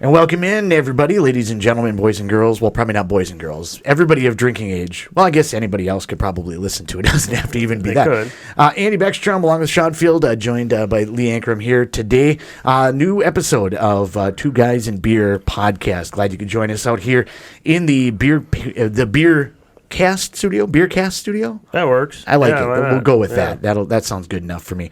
And welcome in, everybody, ladies and gentlemen, boys and girls. Well, probably not boys and girls. Everybody of drinking age. Well, I guess anybody else could probably listen to it. It doesn't have to even be that. Could. Andy Beckstrom, along with Sean Field, joined by Lee Ankrum here today. New episode of Two Guys and Beer podcast. Glad you could join us out here in the beer cast studio. That works. I like it. We'll go with that. That sounds good enough for me.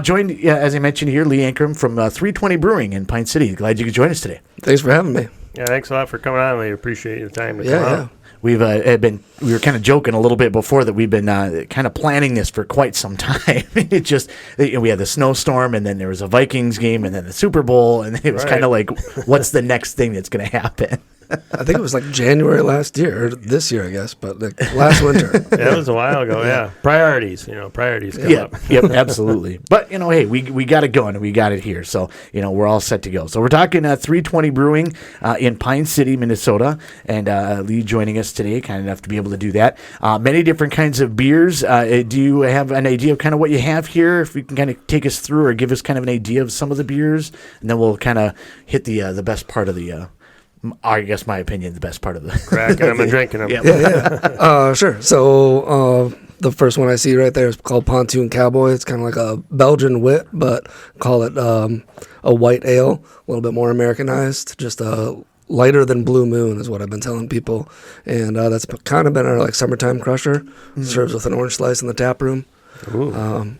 Joined, as I mentioned here, Lee Ankrum from 320 Brewing in Pine City. Glad you could join us today. Thanks for having me. Yeah, thanks a lot for coming on. We appreciate your time to come out. We were kind of joking a little bit before that we've been kind of planning this for quite some time. It just, we had the snowstorm, and then there was a Vikings game, and then the Super Bowl, and it was kind of like, what's the next thing that's going to happen? I think it was like January last year, or this year, I guess, but like last winter. Yeah, it was a while ago, yeah. Priorities come up. Yep, absolutely. But, hey, we got it going, and we got it here. So, we're all set to go. So we're talking 320 Brewing in Pine City, Minnesota, and Lee joining us today, kind enough to be able to do that. Many different kinds of beers. Do you have an idea of kind of what you have here? If you can kind of take us through or give us kind of an idea of some of the beers, and then we'll kind of hit the best part of the I guess my opinion, the best part of the cracking them and drinking them. Yeah. Sure. So the first one I see right there is called Pontoon Cowboy. It's kind of like a Belgian wit, but call it a white ale, a little bit more Americanized, just lighter than Blue Moon is what I've been telling people, and that's kind of been our summertime crusher. Serves with an orange slice in the tap room. Ooh.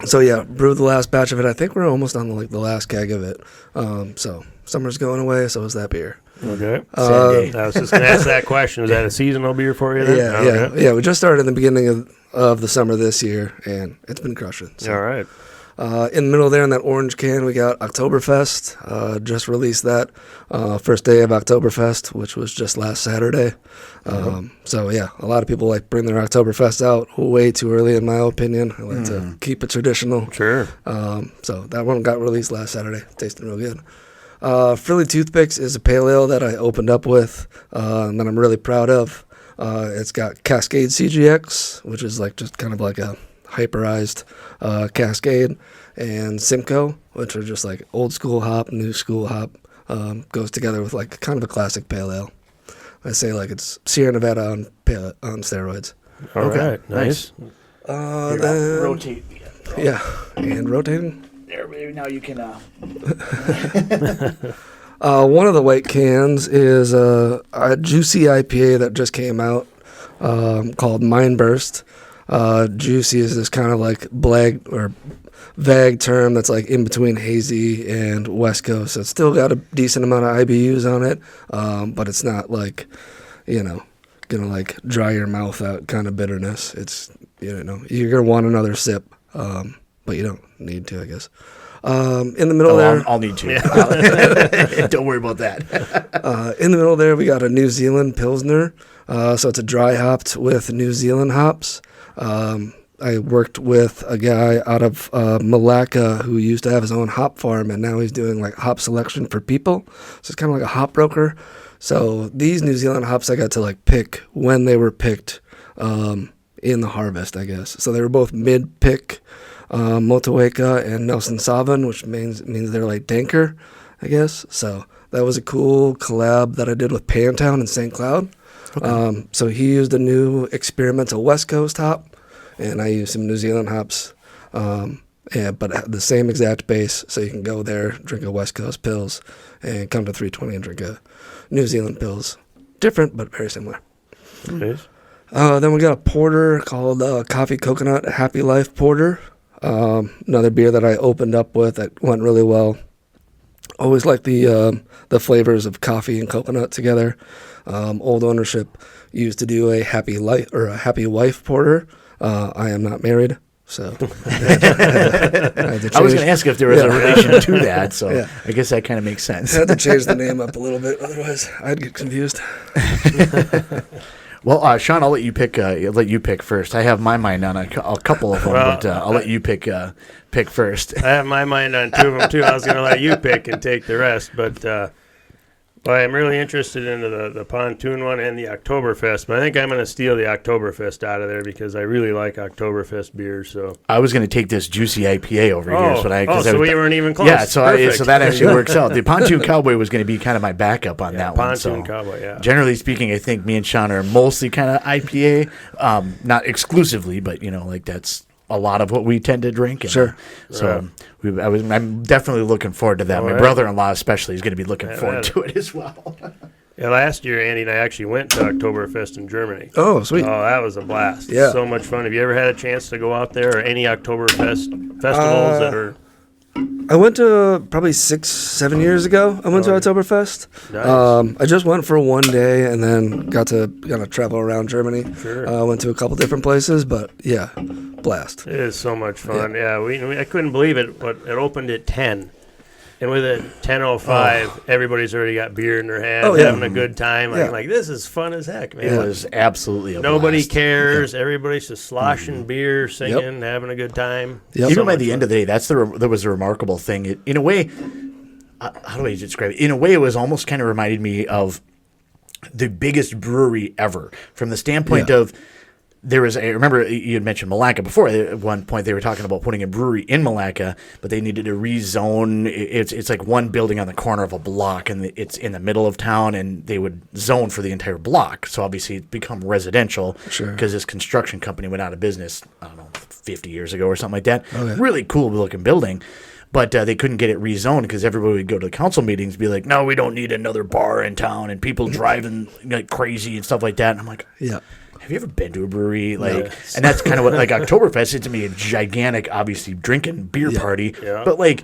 So yeah, brewed the last batch of it. I think we're almost on the last keg of it. So summer's going away, so is that beer. Okay. I was just going to ask that question. Is that a seasonal beer for you then? Yeah. We just started in the beginning of the summer this year, and it's been crushing. So. All right. In the middle there in that orange can, we got Oktoberfest. Just released that first day of Oktoberfest, which was just last Saturday. So yeah, a lot of people bring their Oktoberfest out way too early, in my opinion. I like to keep it traditional. Sure. So that one got released last Saturday. Tasted real good. Philly Toothpicks is a pale ale that I opened up with, and that I'm really proud of. It's got Cascade CGX, which is just kind of like a hyperized Cascade, and Simcoe, which are just old school hop, new school hop. Goes together with kind of a classic pale ale. I say it's Sierra Nevada on steroids. All right, nice. Then rotate. Yeah, and rotating. There, maybe now you can. One of the white cans is a juicy IPA that just came out called Mind Burst. Juicy is this kind of vague term that's in between hazy and West Coast. So it's still got a decent amount of IBUs on it, but it's not gonna dry your mouth out kind of bitterness. It's you're gonna want another sip, but you don't need to, I guess. In the middle there, I'll need to. Yeah. Don't worry about that. In the middle there, we got a New Zealand Pilsner. So it's a dry hopped with New Zealand hops. I worked with a guy out of Malacca who used to have his own hop farm, and now he's doing hop selection for people. So it's kind of like a hop broker. So these New Zealand hops I got to pick when they were picked in the harvest, I guess. So they were both mid-pick, Motueka and Nelson Sauvin, which means they're danker, I guess. So that was a cool collab that I did with Pantown in St. Cloud. Okay. So he used a new experimental West Coast hop, and I used some New Zealand hops, but the same exact base. So you can go there, drink a West Coast Pils, and come to 320 and drink a New Zealand Pils. Different, but very similar. Nice. Then we got a porter called Coffee Coconut Happy Life Porter. Another beer that I opened up with that went really well. Always like the flavors of coffee and coconut together. Old ownership used to do a Happy Life or a Happy Wife Porter. I am not married, so I was going to ask if there was a relation to that. So I guess that kind of makes sense. I had to change the name up a little bit, otherwise I'd get confused. Well, Sean, I'll let you pick first. I have my mind on a couple of them, but I'll let you pick first. I have my mind on two of them too. I was going to let you pick and take the rest, but Well, I'm really interested in the pontoon one and the Oktoberfest, but I think I'm going to steal the Oktoberfest out of there because I really like Oktoberfest beers. So I was going to take this juicy IPA over here. So we weren't even close. Yeah, so that actually works out. The Pontoon Cowboy was going to be kind of my backup on that one. Pontoon Cowboy, yeah. Generally speaking, I think me and Sean are mostly kind of IPA, not exclusively, but, that's a lot of what we tend to drink. And, sure. So I'm definitely looking forward to that. All My right. brother-in-law especially is going to be looking forward to it as well. Yeah, last year, Andy and I actually went to Oktoberfest in Germany. Oh, sweet. Oh, that was a blast. Yeah. So much fun. Have you ever had a chance to go out there or any Oktoberfest festivals that are... I went to probably 6-7 years ago. I went to Oktoberfest. Nice. I just went for one day and then got to kind of travel around Germany. Sure. Went to a couple different places, but yeah, blast. It is so much fun. Yeah, I couldn't believe it, but it opened at 10. And with it 10:05, everybody's already got beer in their hand, having a good time. Like this is fun as heck, man. It was absolutely a Nobody blast. cares. Everybody's just sloshing beer, singing, having a good time. Yep. Even by the end of the day, that was a remarkable thing. In a way, how do I describe it? In a way, it was almost kind of reminded me of the biggest brewery ever, from the standpoint of I remember you had mentioned Malacca before. At one point, they were talking about putting a brewery in Malacca, but they needed to rezone. It's like one building on the corner of a block, and it's in the middle of town, and they would zone for the entire block. So obviously, it's become residential because this construction company went out of business, I don't know, 50 years ago or something like that. Okay. Really cool looking building. But they couldn't get it rezoned because everybody would go to the council meetings and be like, no, we don't need another bar in town, and people driving like crazy and stuff like that. And I'm like, have you ever been to a brewery? And that's kind of what, like, Oktoberfest is to me a gigantic, obviously, drinking beer party. Yeah. But,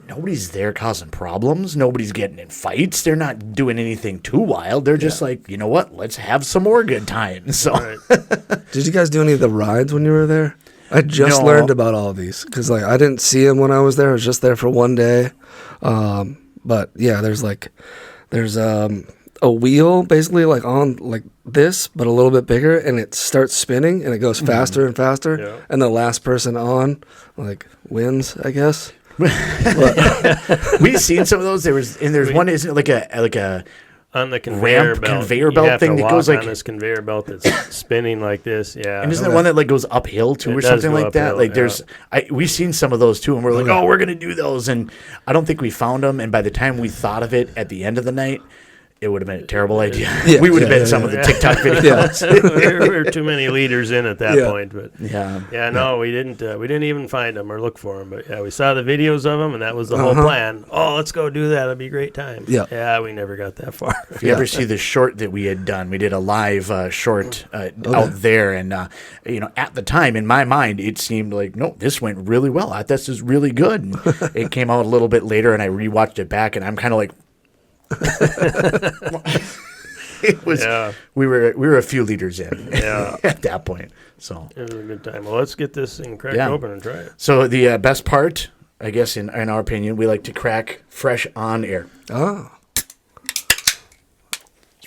nobody's there causing problems. Nobody's getting in fights. They're not doing anything too wild. They're just like, you know what? Let's have some more good times. So, Did you guys do any of the rides when you were there? I just learned about all of these because, I didn't see them when I was there. I was just there for one day. But, yeah, there's a wheel basically on this, but a little bit bigger, and it starts spinning and it goes faster and faster, and the last person on wins, I guess. We've seen some of those. There's one, isn't it like a on the conveyor belt thing that goes on this conveyor belt that's spinning like this. Yeah, and isn't there one that goes uphill too, or something like that? We've seen some of those too, and we're like, we're gonna do those, and I don't think we found them. And by the time we thought of it at the end of the night, it would have been a terrible idea. We would have been some of the TikTok videos. We were too many leaders in at that point, but we didn't even find them or look for them. But we saw the videos of them, and that was the whole plan. Oh, let's go do that. It'll be a great time. Yeah, we never got that far. If you ever see the short that we had done, we did a live short out there, and at the time in my mind, it seemed like this went really well. I thought this was really good. And it came out a little bit later, and I rewatched it back, and I'm kind of like. It was we were a few liters in at that point, so it was a good time. Well, let's get this thing cracked open and try it. So the best part, I guess, in our opinion, we like to crack fresh on air. There's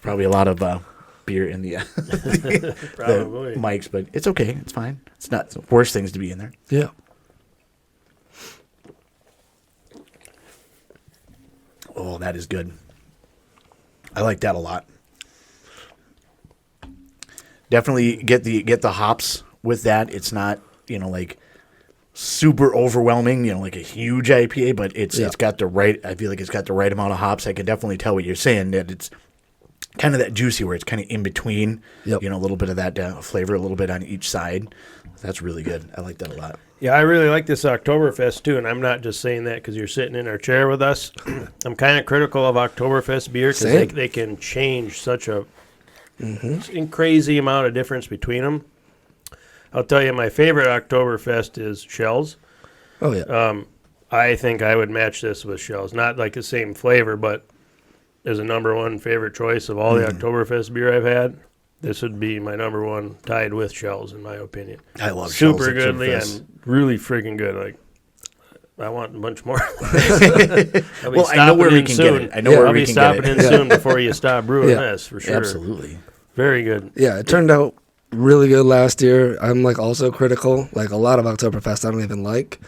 probably a lot of beer in the mics, but it's okay, it's fine. It's not the worst things to be in there. Oh, that is good. I like that a lot. Definitely get the hops with that. It's not, super overwhelming, like a huge IPA, but it's got the right, I feel like it's got the right amount of hops. I can definitely tell what you're saying, that it's kind of that juicy where it's kind of in between, a little bit of that flavor, a little bit on each side. That's really good. I like that a lot. Yeah, I really like this Oktoberfest, too, and I'm not just saying that because you're sitting in our chair with us. I'm kind of critical of Oktoberfest beer because they can change such a crazy amount of difference between them. I'll tell you, my favorite Oktoberfest is Schell's. Oh, yeah. I think I would match this with Schell's. Not like the same flavor, but as a number one favorite choice of all the Oktoberfest beer I've had, this would be my number one, tied with Schell's, in my opinion. I love Schell's. Super goodly and really freaking good. I want a bunch more. Well, I know where we can get it. I'll be stopping in soon before you stop brewing this, for sure. Absolutely. Very good. Yeah, it turned out really good last year. I'm also critical. A lot of Oktoberfest I don't even like.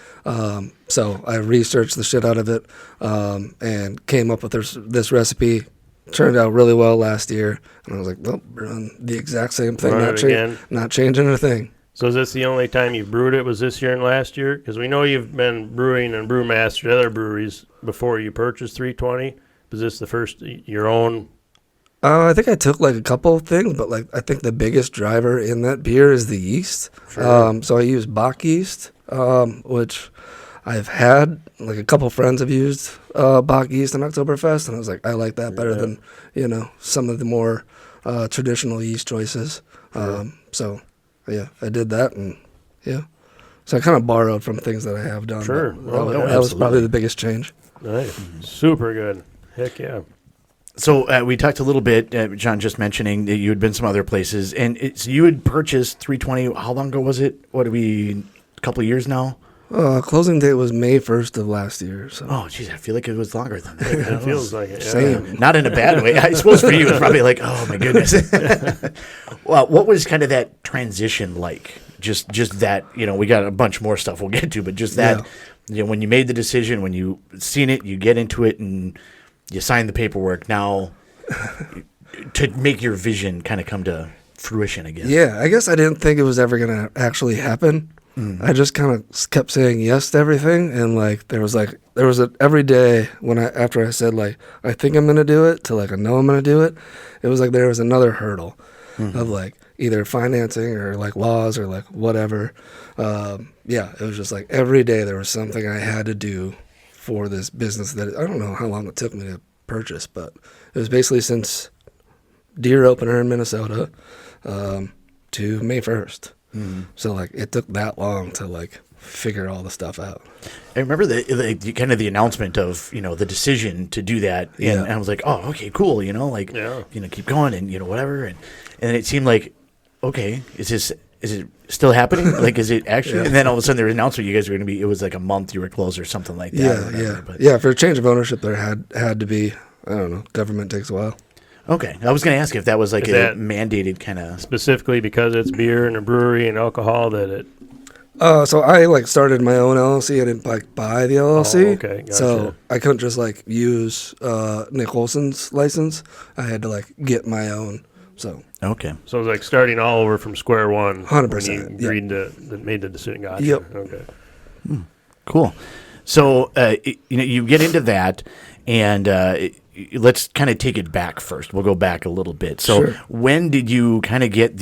So I researched the shit out of it and came up with this recipe. turned out really well last year. And I was like, well, we're on the exact same thing, Run it again. not changing a thing. So is this the only time you brewed it? Was this year and last year? Because we know you've been brewing and brewmastered at other breweries before you purchased 320. Was this the first, your own? I think I took like a couple of things, but like I think the biggest driver in that beer is the yeast. Sure. So I use Bach yeast, which I've had, like a couple friends have used Bach yeast in Oktoberfest, and I was like, I like that better than, some of the more traditional yeast choices. So yeah, I did that, and yeah. So I kind of borrowed from things that I have done. Sure. That was probably the biggest change. Nice. Super good. Heck yeah. So we talked a little bit, John, just mentioning that you had been some other places, and so you had purchased 320. How long ago was it? A couple of years now? Closing date was May 1st of last year. So. Oh, geez, I feel like it was longer than that. It feels like it. Yeah. Same. Not in a bad way. I suppose for you, it's probably like, oh my goodness. Well, what was kind of that transition like? Just that, we got a bunch more stuff we'll get to, but just that, when you made the decision, when you seen it, you get into it, and you sign the paperwork. Now, to make your vision kind of come to fruition again. Yeah, I guess I didn't think it was ever going to actually happen. I just kind of kept saying yes to everything, and like there was every day after I said like I think I'm gonna do it to like I know I'm gonna do it. It was like there was another hurdle of like either financing or like laws or like whatever. It was just like every day there was something I had to do for this business that I don't know how long it took me to purchase, but it was basically since Deer opener in Minnesota to May 1st. So like it took that long to like figure all the stuff out. I remember the kind of the announcement of the decision to do that, and I was like, oh, okay, cool, keep going, and whatever, and then it seemed like, okay, is it still happening? Like, is it actually? And then all of a sudden, there was an announcement you guys were going to be. It was like a month you were closed or something like that. Yeah. For a change of ownership, there had to be. I don't know. Government takes a while. Okay, I was going to ask if that was like a mandated kind of specifically because it's beer and a brewery and alcohol that it. So I like started my own LLC. I didn't like buy the LLC. Oh, okay, gotcha. So I couldn't just like use Nick Olson's license. I had to like get my own. So okay, so it was like starting all over from square one. 100%. When you agreed to made the decision. Gotcha. Yep. Okay. Cool. So you get into that, and let's kind of take it back first. We'll go back a little bit. So when did you kind of get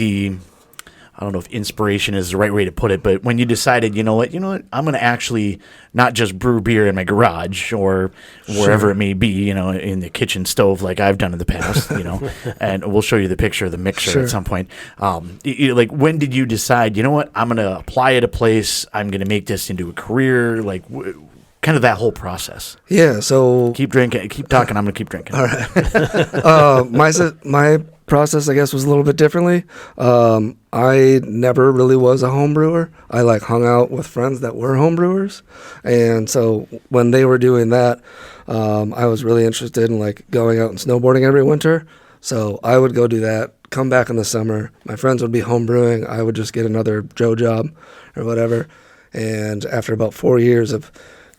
I don't know if inspiration is the right way to put it, but when you decided, you know what, I'm going to actually not just brew beer in my garage or wherever it may be, in the kitchen stove like I've done in the past, and we'll show you the picture of the mixer at some point. Like when did you decide, you know what, I'm going to apply at a place, I'm going to make this into a career, like kind of that whole process? Yeah, so... Keep drinking, keep talking, I'm going to keep drinking. All right. My process, I guess, was a little bit differently. I never really was a home brewer. I like hung out with friends that were home brewers, and so when they were doing that, I was really interested in like going out and snowboarding every winter. So I would go do that, come back in the summer. My friends would be home brewing. I would just get another Joe job or whatever. And after about 4 years of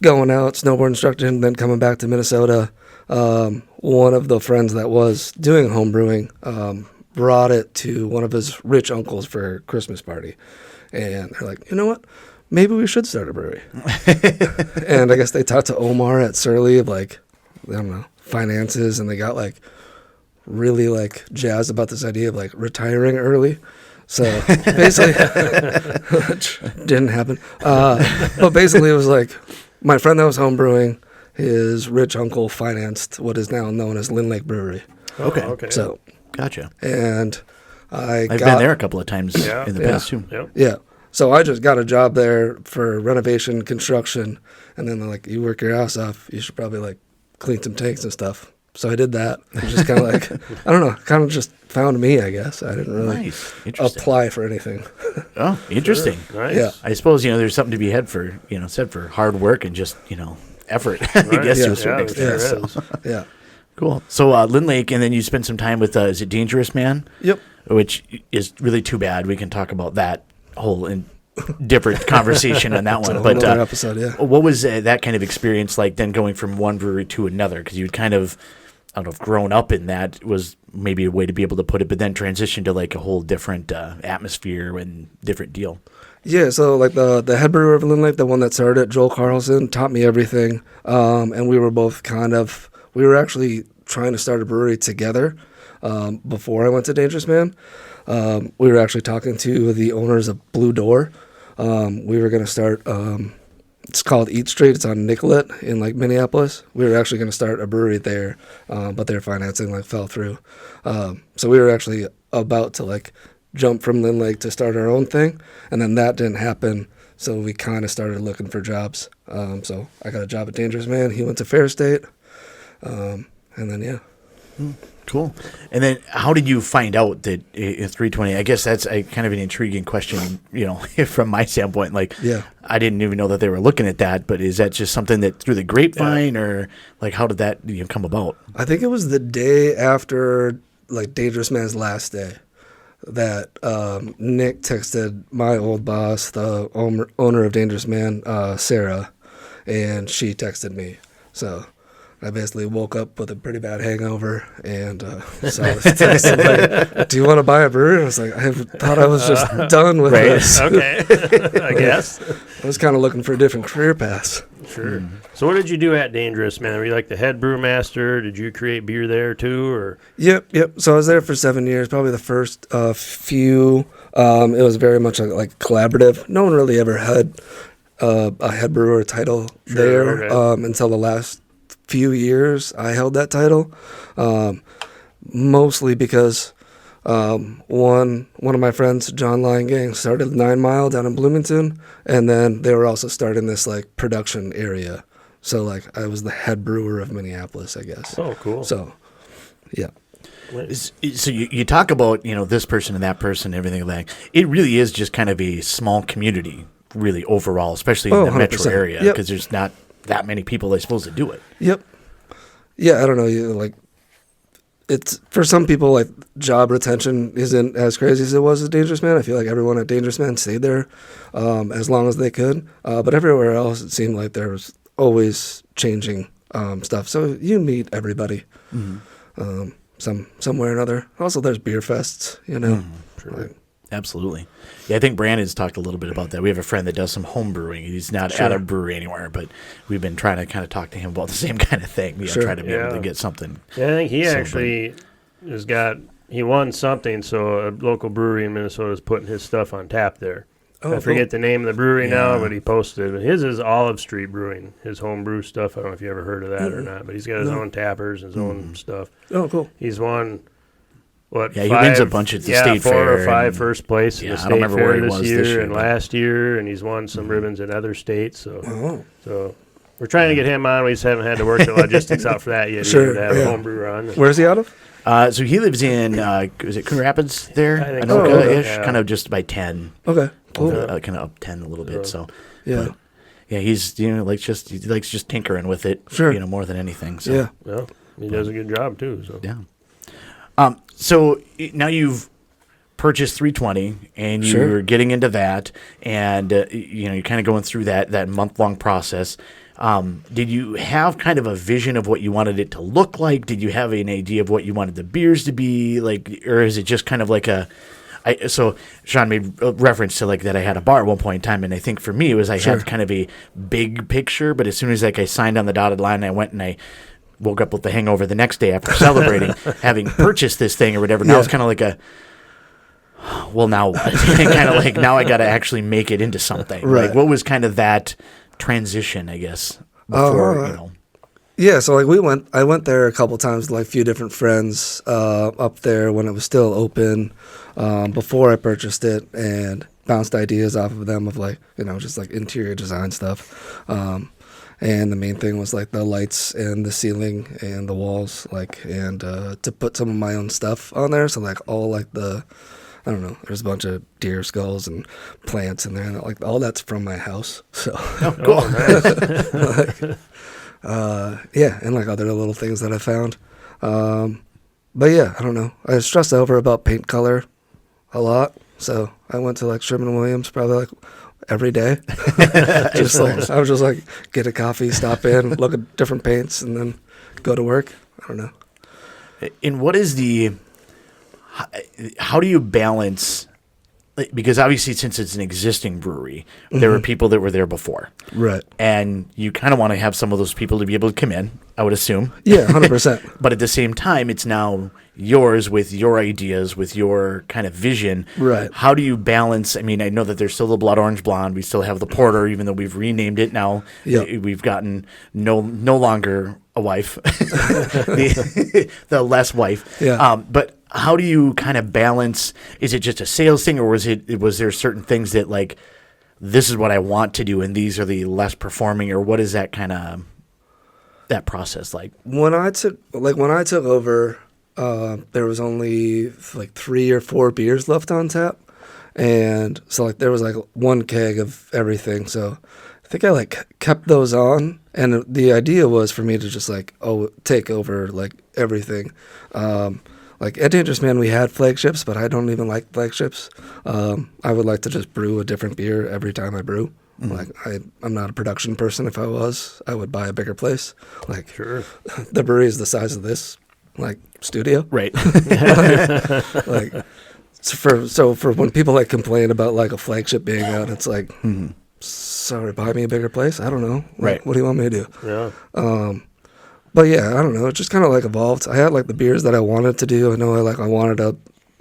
going out, snowboard instructing, then coming back to Minnesota, one of the friends that was doing home brewing brought it to one of his rich uncles for a Christmas party. And they're like, you know what? Maybe we should start a brewery. And I guess they talked to Omar at Surly of like, I don't know, finances, and they got like really like jazzed about this idea of like retiring early. So basically, which didn't happen. But basically it was like my friend that was home brewing, his rich uncle financed what is now known as Lynn Lake Brewery. Okay. So gotcha. And I've been there a couple of times in the past too. Yeah. So I just got a job there for renovation, construction, and then they're like, you work your ass off, you should probably like clean some tanks and stuff. So I did that. It was just kind of like, I don't know, kind of just found me, I guess. I didn't really apply for anything. Oh, interesting. Sure. Nice. Yeah. I suppose, there's something to be said for hard work and just, effort, I guess, to a certain extent. Yeah. Cool. So Lynn Lake, and then you spent some time with, is it Dangerous Man? Yep. Which is really too bad. We can talk about that whole different conversation on that one. But another episode, what was that kind of experience like then going from one brewery to another? Because you'd kind of don't know if grown up in that was maybe a way to be able to put it, but then transition to like a whole different atmosphere and different deal. Yeah, so like the head brewer of Lynn Lake, the one that started it, Joel Carlson, taught me everything. And we were both we were actually trying to start a brewery together before I went to Dangerous Man. We were actually talking to the owners of Blue Door. We were going to start, it's called Eat Street. It's on Nicollet in like Minneapolis. We were actually going to start a brewery there, but their financing like fell through. So we were actually about to like jump from Lynn Lake to start our own thing, and then that didn't happen. So we kind of started looking for jobs. So I got a job at Dangerous Man. He went to Fair State, and then yeah. Cool. And then how did you find out that 320? I guess that's a kind of an intriguing question, you know, from my standpoint. Like, Yeah. I didn't even know that they were looking at that, but is that just something that through the grapevine or like how did that come about? I think it was the day after like Dangerous Man's last day that Nick texted my old boss, the owner of Dangerous Man, Sarah, and she texted me. So I basically woke up with a pretty bad hangover and saw this text. Like, do you want to buy a brewery? I was like, I thought I was just done with this. Okay, I guess. I was kind of looking for a different career path. Sure. So what did you do at Dangerous Man? Were you like the head brewmaster? Did you create beer there too, or? Yep. So I was there for 7 years, probably the first few. It was very much like collaborative. No one really ever had a head brewer title there until the last few years I held that title, mostly because one of my friends, John Lion Gang, started 9 Mile down in Bloomington, and then they were also starting this like production area. So like I was the head brewer of Minneapolis, I guess. Oh, cool. So, yeah. So you talk about, this person and that person and everything like that. It really is just kind of a small community, really, overall, especially in the 100%. metro area, Yep. because there's not that many people, I suppose, that do it. Yep. Yeah, I don't know. It's for some people, like job retention isn't as crazy as it was at Dangerous Man. I feel like everyone at Dangerous Man stayed there as long as they could. But everywhere else, it seemed like there was always changing stuff. So you meet everybody some way or another. Also, there's beer fests, Sure. Like, Absolutely. Yeah, I think Brandon's talked a little bit about that. We have a friend that does some home brewing. He's not at a brewery anywhere, but we've been trying to kind of talk to him about the same kind of thing. Try to be able to get something. Yeah, I think he actually he won something, so a local brewery in Minnesota is putting his stuff on tap there. Oh, I forget the name of the brewery now, Yeah. but he posted it. His is Olive Street Brewing, his home brew stuff. I don't know if you ever heard of that or not, but he's got his own tappers, his own stuff. oh, cool. He's won, Yeah, he wins a bunch at the state fair. 4 or 5 first place at the I don't state remember where fair he this was year, this year, and but- last year, and he's won some ribbons in other states. Oh. So we're trying to get him on. We just haven't had to work the logistics out for that yet. Sure, either, to have a yeah. home brewer on. Where's he out of? So he lives in, is it Coon Rapids there? I think so. Anoka-ish, Yeah. kind of just by 10. Okay. Cool. Kind of up 10 a little bit. So Yeah. but, yeah, he's he likes just tinkering with it. Sure. More than anything. So. Yeah. Well, he does a good job too. So Yeah. So now you've purchased 320 and you're Sure. getting into that, and you're kind of going through that month-long process. Did you have kind of a vision of what you wanted it to look like? Did you have an idea of what you wanted the beers to be like, or is it just kind of like so Sean made a reference to like that I had a bar at one point in time, and I think for me it was I Sure. had kind of a big picture, but as soon as I signed on the dotted line, I went and I woke up with the hangover the next day after celebrating having purchased this thing or whatever. Now Yeah. it's kind of like now what? Kind of like now I got to actually make it into something. Right. Like what was kind of that transition, I guess, before, Yeah, so like I went there a couple times with like a few different friends up there when it was still open before I purchased it, and bounced ideas off of them of like, just like interior design stuff. And the main thing was like the lights and the ceiling and the walls, and to put some of my own stuff on there. So like all like I don't know, there's a bunch of deer skulls and plants in there, and like all that's from my house. So cool. yeah, and like other little things that I found. But yeah, I don't know. I stressed over about paint color a lot, so I went to like Sherman-Williams probably like every day. I was just like get a coffee, stop in, look at different paints, and then go to work. I don't know. And what is how do you balance? Because obviously, since it's an existing brewery, there were people that were there before. Right. And you kind of want to have some of those people to be able to come in, I would assume. Yeah, 100%. But at the same time, it's now yours with your ideas, with your kind of vision. Right. How do you balance? I mean, I know that there's still the Blood Orange Blonde. We still have the Porter, even though we've renamed it now. Yep. We've gotten no longer a wife, the less wife. Yeah. But how do you kind of balance? Is it just a sales thing, or was there certain things that like, this is what I want to do, and these are the less performing, or what is that kind of that process like? When I took over, there was only like 3 or 4 beers left on tap, and so like there was like 1 keg of everything. So I think I like kept those on, and the idea was for me to just like take over like everything. Like at Dangerous Man, we had flagships, but I don't even like flagships. I would like to just brew a different beer every time I brew. Mm-hmm. Like I'm not a production person. If I was, I would buy a bigger place. Like Sure. The brewery is the size of this like studio. Right. Like so for when people like complain about like a flagship being out, it's like, sorry, buy me a bigger place. I don't know. Like, Right. What do you want me to do? Yeah. But yeah, I don't know. It just kind of like evolved. I had like the beers that I wanted to do. I know I wanted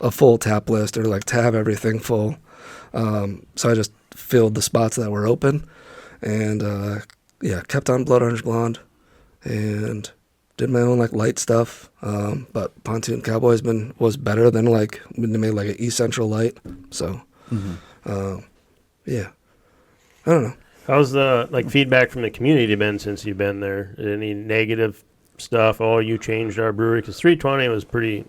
a full tap list, or like to have everything full. So I just filled the spots that were open, and kept on Blood Orange Blonde, and did my own like light stuff. But Pontoon Cowboys was better than like when they made like an East Central light. So yeah, I don't know. How's the like feedback from the community been since you've been there? Any negative stuff? Oh, you changed our brewery, because 320 was pretty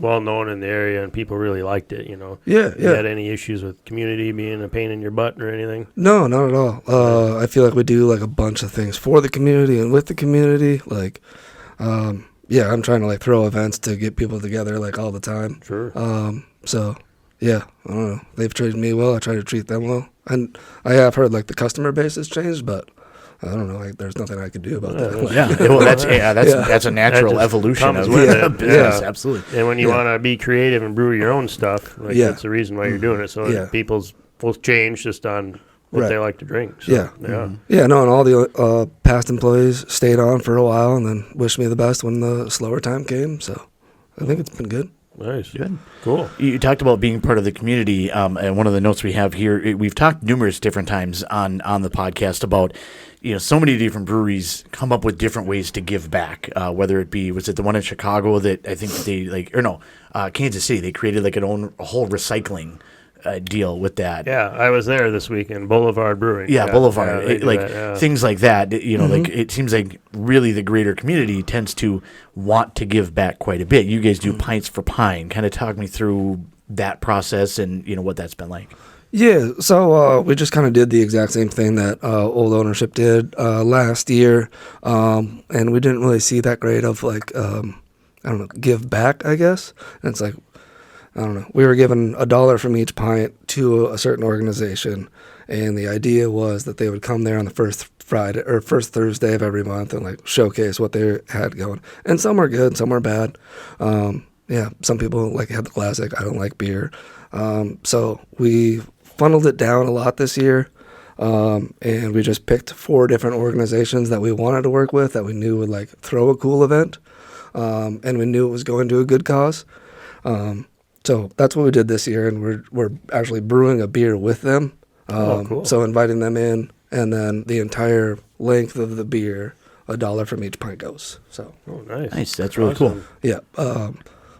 well known in the area and people really liked it. You know. Yeah. You had any issues with community being a pain in your butt or anything? No, not at all. I feel like we do like a bunch of things for the community and with the community. Like, I'm trying to like throw events to get people together like all the time. Sure. So yeah, I don't know. They've treated me well. I try to treat them well. And I have heard like the customer base has changed, but I don't know. There's nothing I could do about that. Yeah, well, that's a natural just evolution comes of with it. business. Yeah. Absolutely. And when you want to be creative and brew your own stuff, like that's the reason why you're doing it. So people's will change just on what they like to drink. So, yeah. No, and all the past employees stayed on for a while and then wished me the best when the slower time came. So I think it's been good. Nice. Good. Cool. You talked about being part of the community, and one of the notes we have here, we've talked numerous different times on the podcast about, so many different breweries come up with different ways to give back, whether it be, was it the one in Chicago that I think they Kansas City, they created like a whole recycling deal with that. Yeah, I was there this weekend, Boulevard Brewing. Yeah, Boulevard. Things like that, like it seems like really the greater community tends to want to give back quite a bit. You guys do Pints for Pine. Kind of talk me through that process and, what that's been like. Yeah, so we just kind of did the exact same thing that old ownership did last year, and we didn't really see that great of like, give back, I guess. And it's like, I don't know. We were given $1 from each pint to a certain organization, and the idea was that they would come there on the first Friday or first Thursday of every month and like showcase what they had going. And some are good, some are bad. Some people like had the classic. I don't like beer, so we funneled it down a lot this year, and we just picked 4 different organizations that we wanted to work with that we knew would like throw a cool event, and we knew it was going to a good cause. So that's what we did this year, and we're actually brewing a beer with them. Cool. So inviting them in, and then the entire length of the beer, $1 from each pint goes. So nice. That's really cool. Yeah.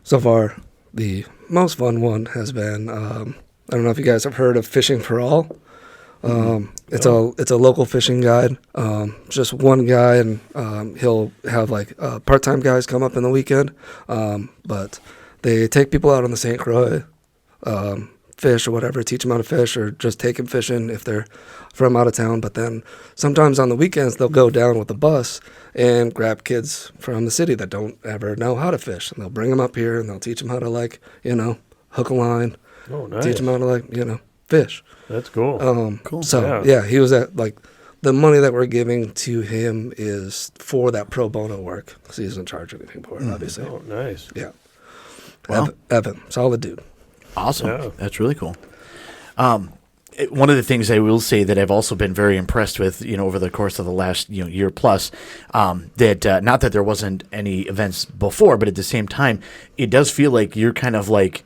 So far, the most fun one has been I don't know if you guys have heard of Fishing for All. It's a local fishing guide. Just one guy, and he'll have like part-time guys come up in the weekend, but they take people out on the St. Croix, fish or whatever, teach them how to fish, or just take them fishing if they're from out of town. But then sometimes on the weekends, they'll go down with a bus and grab kids from the city that don't ever know how to fish. And they'll bring them up here, and they'll teach them how to, hook a line, nice. teach them how to, fish. That's cool. Cool. So, yeah, he was at, like, the money that we're giving to him is for that pro bono work. So he doesn't charge anything for it, obviously. Oh, nice. Yeah. Well, Evan, solid dude. Awesome. Yeah. That's really cool. One of the things I will say that I've also been very impressed with, over the course of the last, year plus, that not that there wasn't any events before, but at the same time, it does feel like you're kind of like,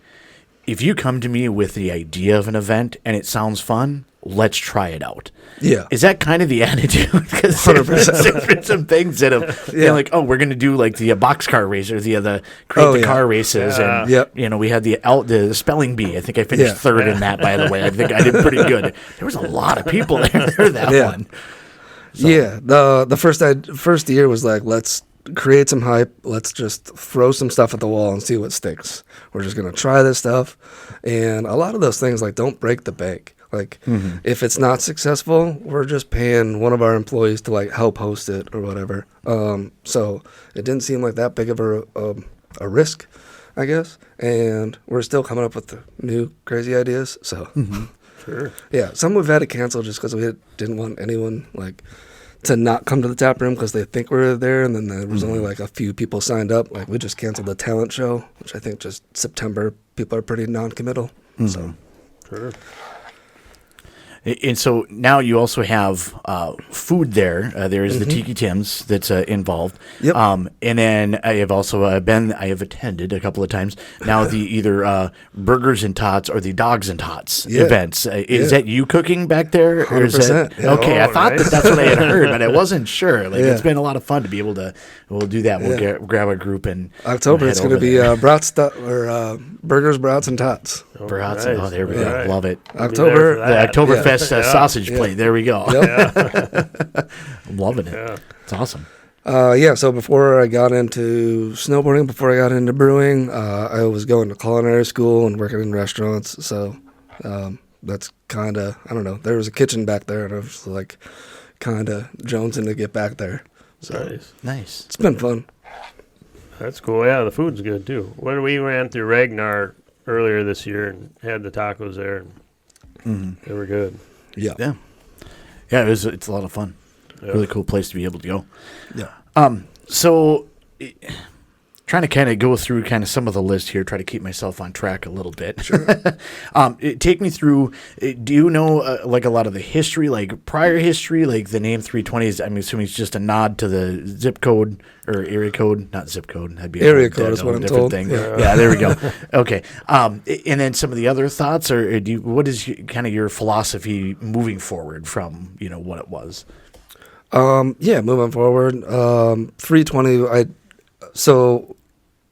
if you come to me with the idea of an event and it sounds fun, let's try it out. Yeah. Is that kind of the attitude? Because there's been some things that have, like, oh, we're going to do like the boxcar race or the create the car races. And, we had the spelling bee. I think I finished third in that, by the way. I think I did pretty good. There was a lot of people there that one. So. Yeah. The first year was like, let's create some hype. Let's just throw some stuff at the wall and see what sticks. We're just going to try this stuff. And a lot of those things, like, don't break the bank. Like, if it's not successful, we're just paying one of our employees to, like, help host it or whatever. So it didn't seem like that big of a risk, I guess. And we're still coming up with the new crazy ideas. So, Sure. Yeah, some we've had to cancel just because we didn't want anyone, like, to not come to the tap room because they think we're there. And then there was only, like, a few people signed up. Like, we just canceled the talent show, which I think just September, people are pretty non-committal. So, Sure. And so now you also have food there. There is the Tiki Tim's that's involved. Yep. And then I have also I have attended a couple of times now the either Burgers and Tots or the Dogs and Tots events. Is that you cooking back there? Or is that, 100%. Yeah. Okay, I thought nice. that's what I had heard, but I wasn't sure. Like it's been a lot of fun to be able to. We'll do that. We'll grab a group and October, it's going to be Burgers, Brats, and Tots. Brats. nice. Oh, there we go. Right. Love it. October, The Oktoberfest sausage Yeah. plate. There we go. Yep. I'm loving it. Yeah. It's awesome. So before I got into snowboarding, before I got into brewing, I was going to culinary school and working in restaurants. So that's kind of, I don't know, there was a kitchen back there and I was like kind of jonesing to get back there. So Nice. it's been fun. That's cool. Yeah, the food's good too. When we ran through Ragnar earlier this year and had the tacos there, and they were good. Yeah. Yeah. It's a lot of fun. Yeah. Really cool place to be able to go. Yeah. So trying to kind of go through kind of some of the list here, try to keep myself on track a little bit. Sure. Take me through, do you know like a lot of the history, like prior history, like the name 320 is, I'm assuming it's just a nod to the zip code or area code, not zip code. That'd be Area code is what I'm told. Thing. Yeah. There we go. Okay. And then some of the other thoughts, or what is kind of your philosophy moving forward from, what it was? Moving forward, 320,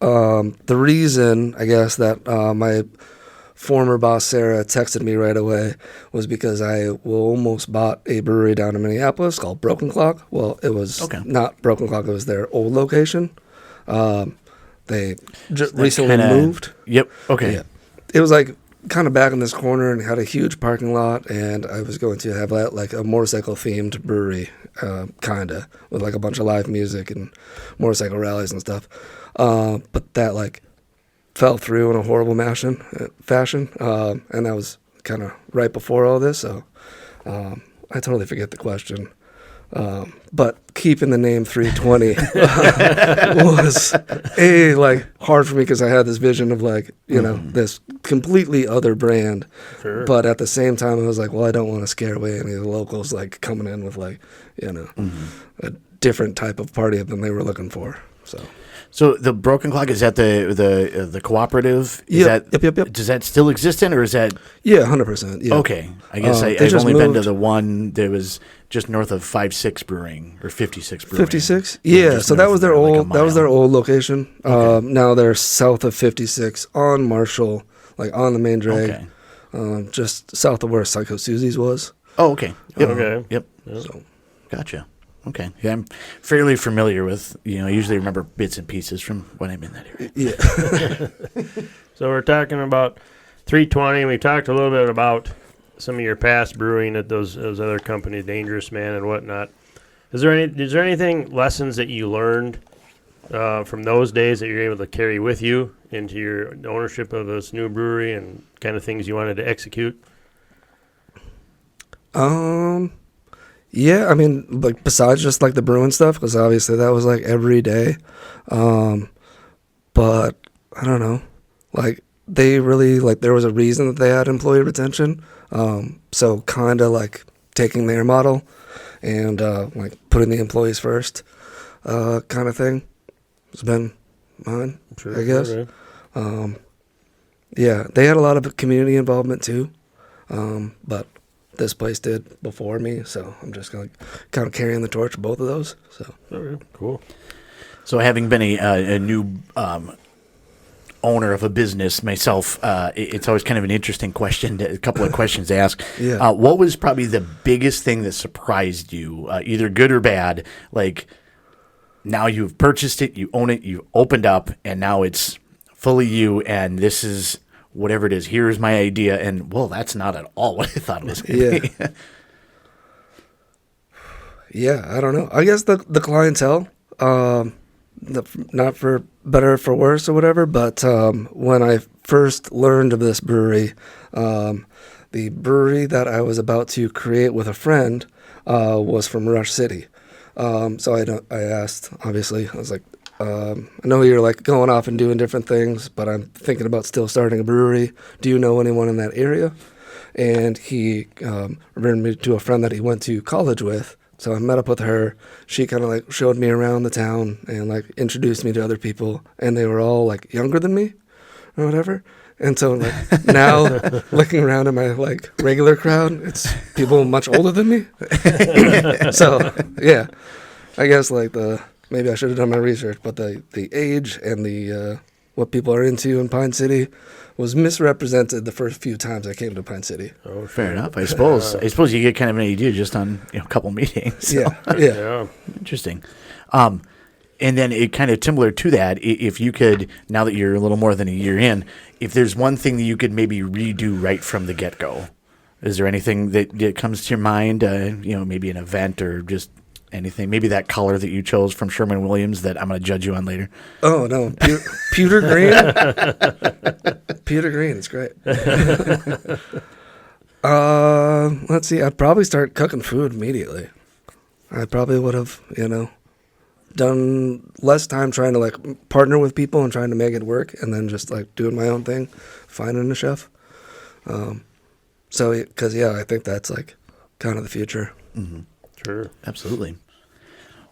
the reason, I guess, that my former boss, Sarah, texted me right away was because I almost bought a brewery down in Minneapolis called Broken Clock. Well, it was not Broken Clock. It was their old location. They recently moved. Yep. Okay. Yeah. It was like kind of back in this corner and had a huge parking lot, and I was going to have like a motorcycle-themed brewery, kind of, with like a bunch of live music and motorcycle rallies and stuff. But that like fell through in a horrible fashion, and that was kind of right before all this, so I totally forget the question. But keeping the name 320 was hard for me because I had this vision of this completely other brand. Sure. But at the same time, I was like, well, I don't want to scare away any of the locals coming in with a different type of party than they were looking for. So the Broken Clock, is that the cooperative? Yep. Does that still exist in, or is that? Yeah, 100%. Yeah. Okay. I guess I've only been to the one that was just north of 56 Brewing or 56 Brewing. 56? Yeah, so that was their old location. Okay. Now they're south of 56 on Marshall, on the main drag. Okay. Just south of where Psycho Susie's was. Oh, okay. Yep. Okay. Yep. So, Gotcha. Okay. Yeah, I'm fairly familiar with, I usually remember bits and pieces from when I'm in that area. yeah. So we're talking about 320. We talked a little bit about some of your past brewing at those other companies, Dangerous Man and whatnot. Is there anything lessons that you learned from those days that you're able to carry with you into your ownership of this new brewery and kind of things you wanted to execute? Yeah, I mean, like besides just like the brewing stuff, because obviously that was like every day. But I don't know, like they really like there was a reason that they had employee retention. So kind of like taking their model and like putting the employees first, kind of thing. It's been mine, I guess. Sure. Yeah, they had a lot of community involvement too, but this place did before me, so I'm just kind of carrying the torch of both of those. So Okay, cool. So having been a new owner of a business myself, it's always kind of an interesting question, a couple of questions to ask. Yeah. What was probably the biggest thing that surprised you, either good or bad? Like now you've purchased it, you own it, you opened up, and now it's fully you, and this is whatever it is. Here's my idea, and well, that's not at all what I thought it was going to be. Yeah, I don't know. I guess the clientele, not for better or for worse or whatever, but when I first learned of this brewery, the brewery that I was about to create with a friend was from Rush City. So I asked, obviously, I was like, I know you're like going off and doing different things, but I'm thinking about still starting a brewery. Do you know anyone in that area? And he referred me to a friend that he went to college with. So I met up with her. She kind of like showed me around the town and like introduced me to other people, and they were all like younger than me or whatever. And so like now looking around at my like regular crowd, it's people much older than me. So yeah, I guess like maybe I should have done my research, but the age and the what people are into in Pine City was misrepresented the first few times I came to Pine City. Oh, fair enough. I suppose you get kind of an idea just on a couple meetings. So. Yeah. Interesting. And then it kind of similar to that, if you could, now that you're a little more than a year in, if there's one thing that you could maybe redo right from the get-go, is there anything that comes to your mind? Maybe an event or just anything, maybe that color that you chose from Sherwin-Williams that I'm going to judge you on later. Oh no, pewter green. Pewter green is great. Let's see. I'd probably start cooking food immediately. I probably would have, done less time trying to like partner with people and trying to make it work, and then just like doing my own thing, finding a chef. Because I think that's like kind of the future. Mm-hmm. Sure. Absolutely.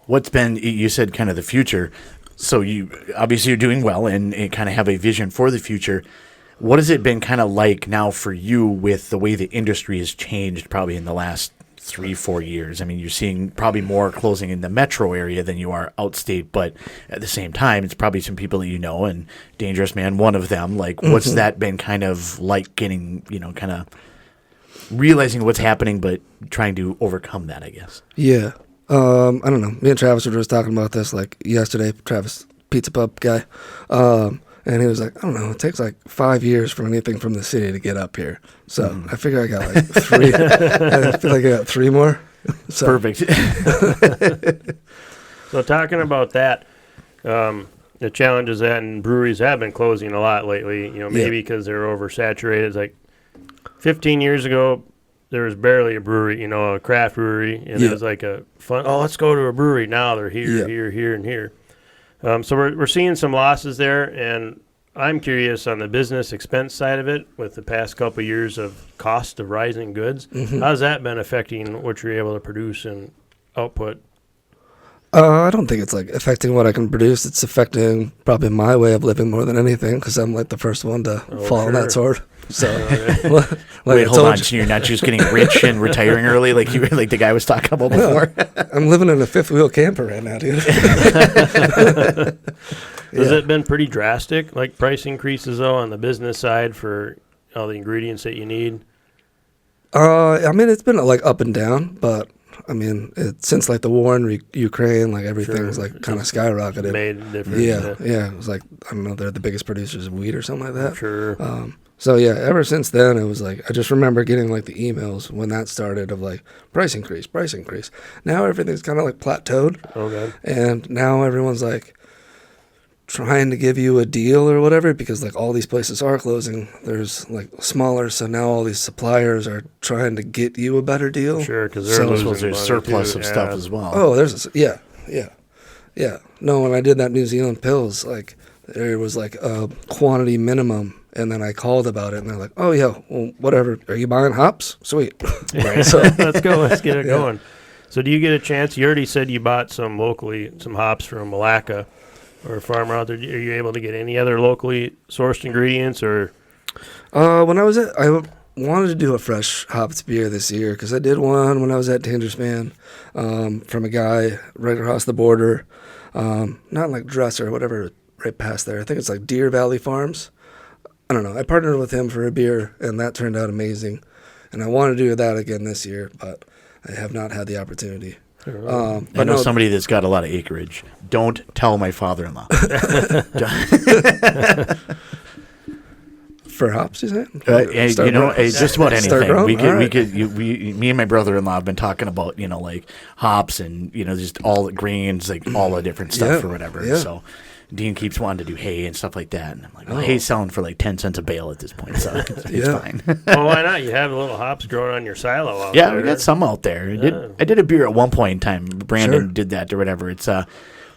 What's been, you said kind of the future, so you obviously you're doing well and kind of have a vision for the future. What has it been kind of like now for you with the way the industry has changed probably in the last 3-4 years? I mean, you're seeing probably more closing in the metro area than you are outstate, but at the same time, it's probably some people that you know, and Dangerous Man, one of them. Like, what's that been kind of like getting, kind of realizing what's happening, but trying to overcome that, I guess? Yeah. I don't know. Me and Travis were just talking about this like yesterday. Travis, Pizza Pub guy. And he was like, I don't know, it takes like 5 years for anything from the city to get up here. So I figure I got like 3. I feel like I got 3 more. So. Perfect. So talking about that, the challenges that and breweries have been closing a lot lately, maybe because they're oversaturated. It's like 15 years ago, there was barely a brewery, a craft brewery, and it was like a fun, let's go to a brewery. Now they're here, and here. So we're seeing some losses there, and I'm curious on the business expense side of it with the past couple of years of cost of rising goods. How's that been affecting what you're able to produce and output? I don't think it's like affecting what I can produce. It's affecting probably my way of living more than anything, because I'm like the first one to fall on that sword. So, wait, hold on. So you're not just getting rich and retiring early, like you like the guy was talking about before. I'm living in a 5th wheel camper right now, dude. Has it been pretty drastic, like price increases though on the business side for all the ingredients that you need? I mean, it's been like up and down, but I mean, since like the war in Ukraine, like everything's like kind of skyrocketed. Made a difference. Yeah. It was like, I don't know, they're the biggest producers of wheat or something like that. Sure. So yeah, ever since then, it was like, I just remember getting like the emails when that started of like price increase. Now everything's kind of like plateaued. Okay. And now everyone's like trying to give you a deal or whatever, because like all these places are closing. There's like smaller, so now all these suppliers are trying to get you a better deal. Sure, because So- There's surplus of stuff as well. Oh, yeah. No, when I did that New Zealand pills, like there was like a quantity minimum, and then I called about it, and they're like, "Oh yeah, well, whatever. Are you buying hops? Sweet." Right. So let's go. Let's get it going. So do you get a chance? You already said you bought some hops from Malacca or a farmer out there. Are you able to get any other locally sourced ingredients or? I wanted to do a fresh hopped beer this year because I did one when I was at Dangerous Man from a guy right across the border, not like Dresser or whatever, right past there. I think it's like Deer Valley Farms. I don't know. I partnered with him for a beer, and that turned out amazing. And I want to do that again this year, but I have not had the opportunity. I know somebody that's got a lot of acreage. Don't tell my father-in-law. For hops, you say? Just about anything. growing? Me and my brother-in-law have been talking about, like hops and, just all the grains, like all the different stuff or whatever. Yeah. So Dean keeps wanting to do hay and stuff like that. And I'm like, well, hay's selling for like 10 cents a bale at this point, so it's fine. Well, why not? You have little hops growing on your silo out Yeah, there. we got some out there. I did a beer at one point in time. Brandon did that or whatever. It's, what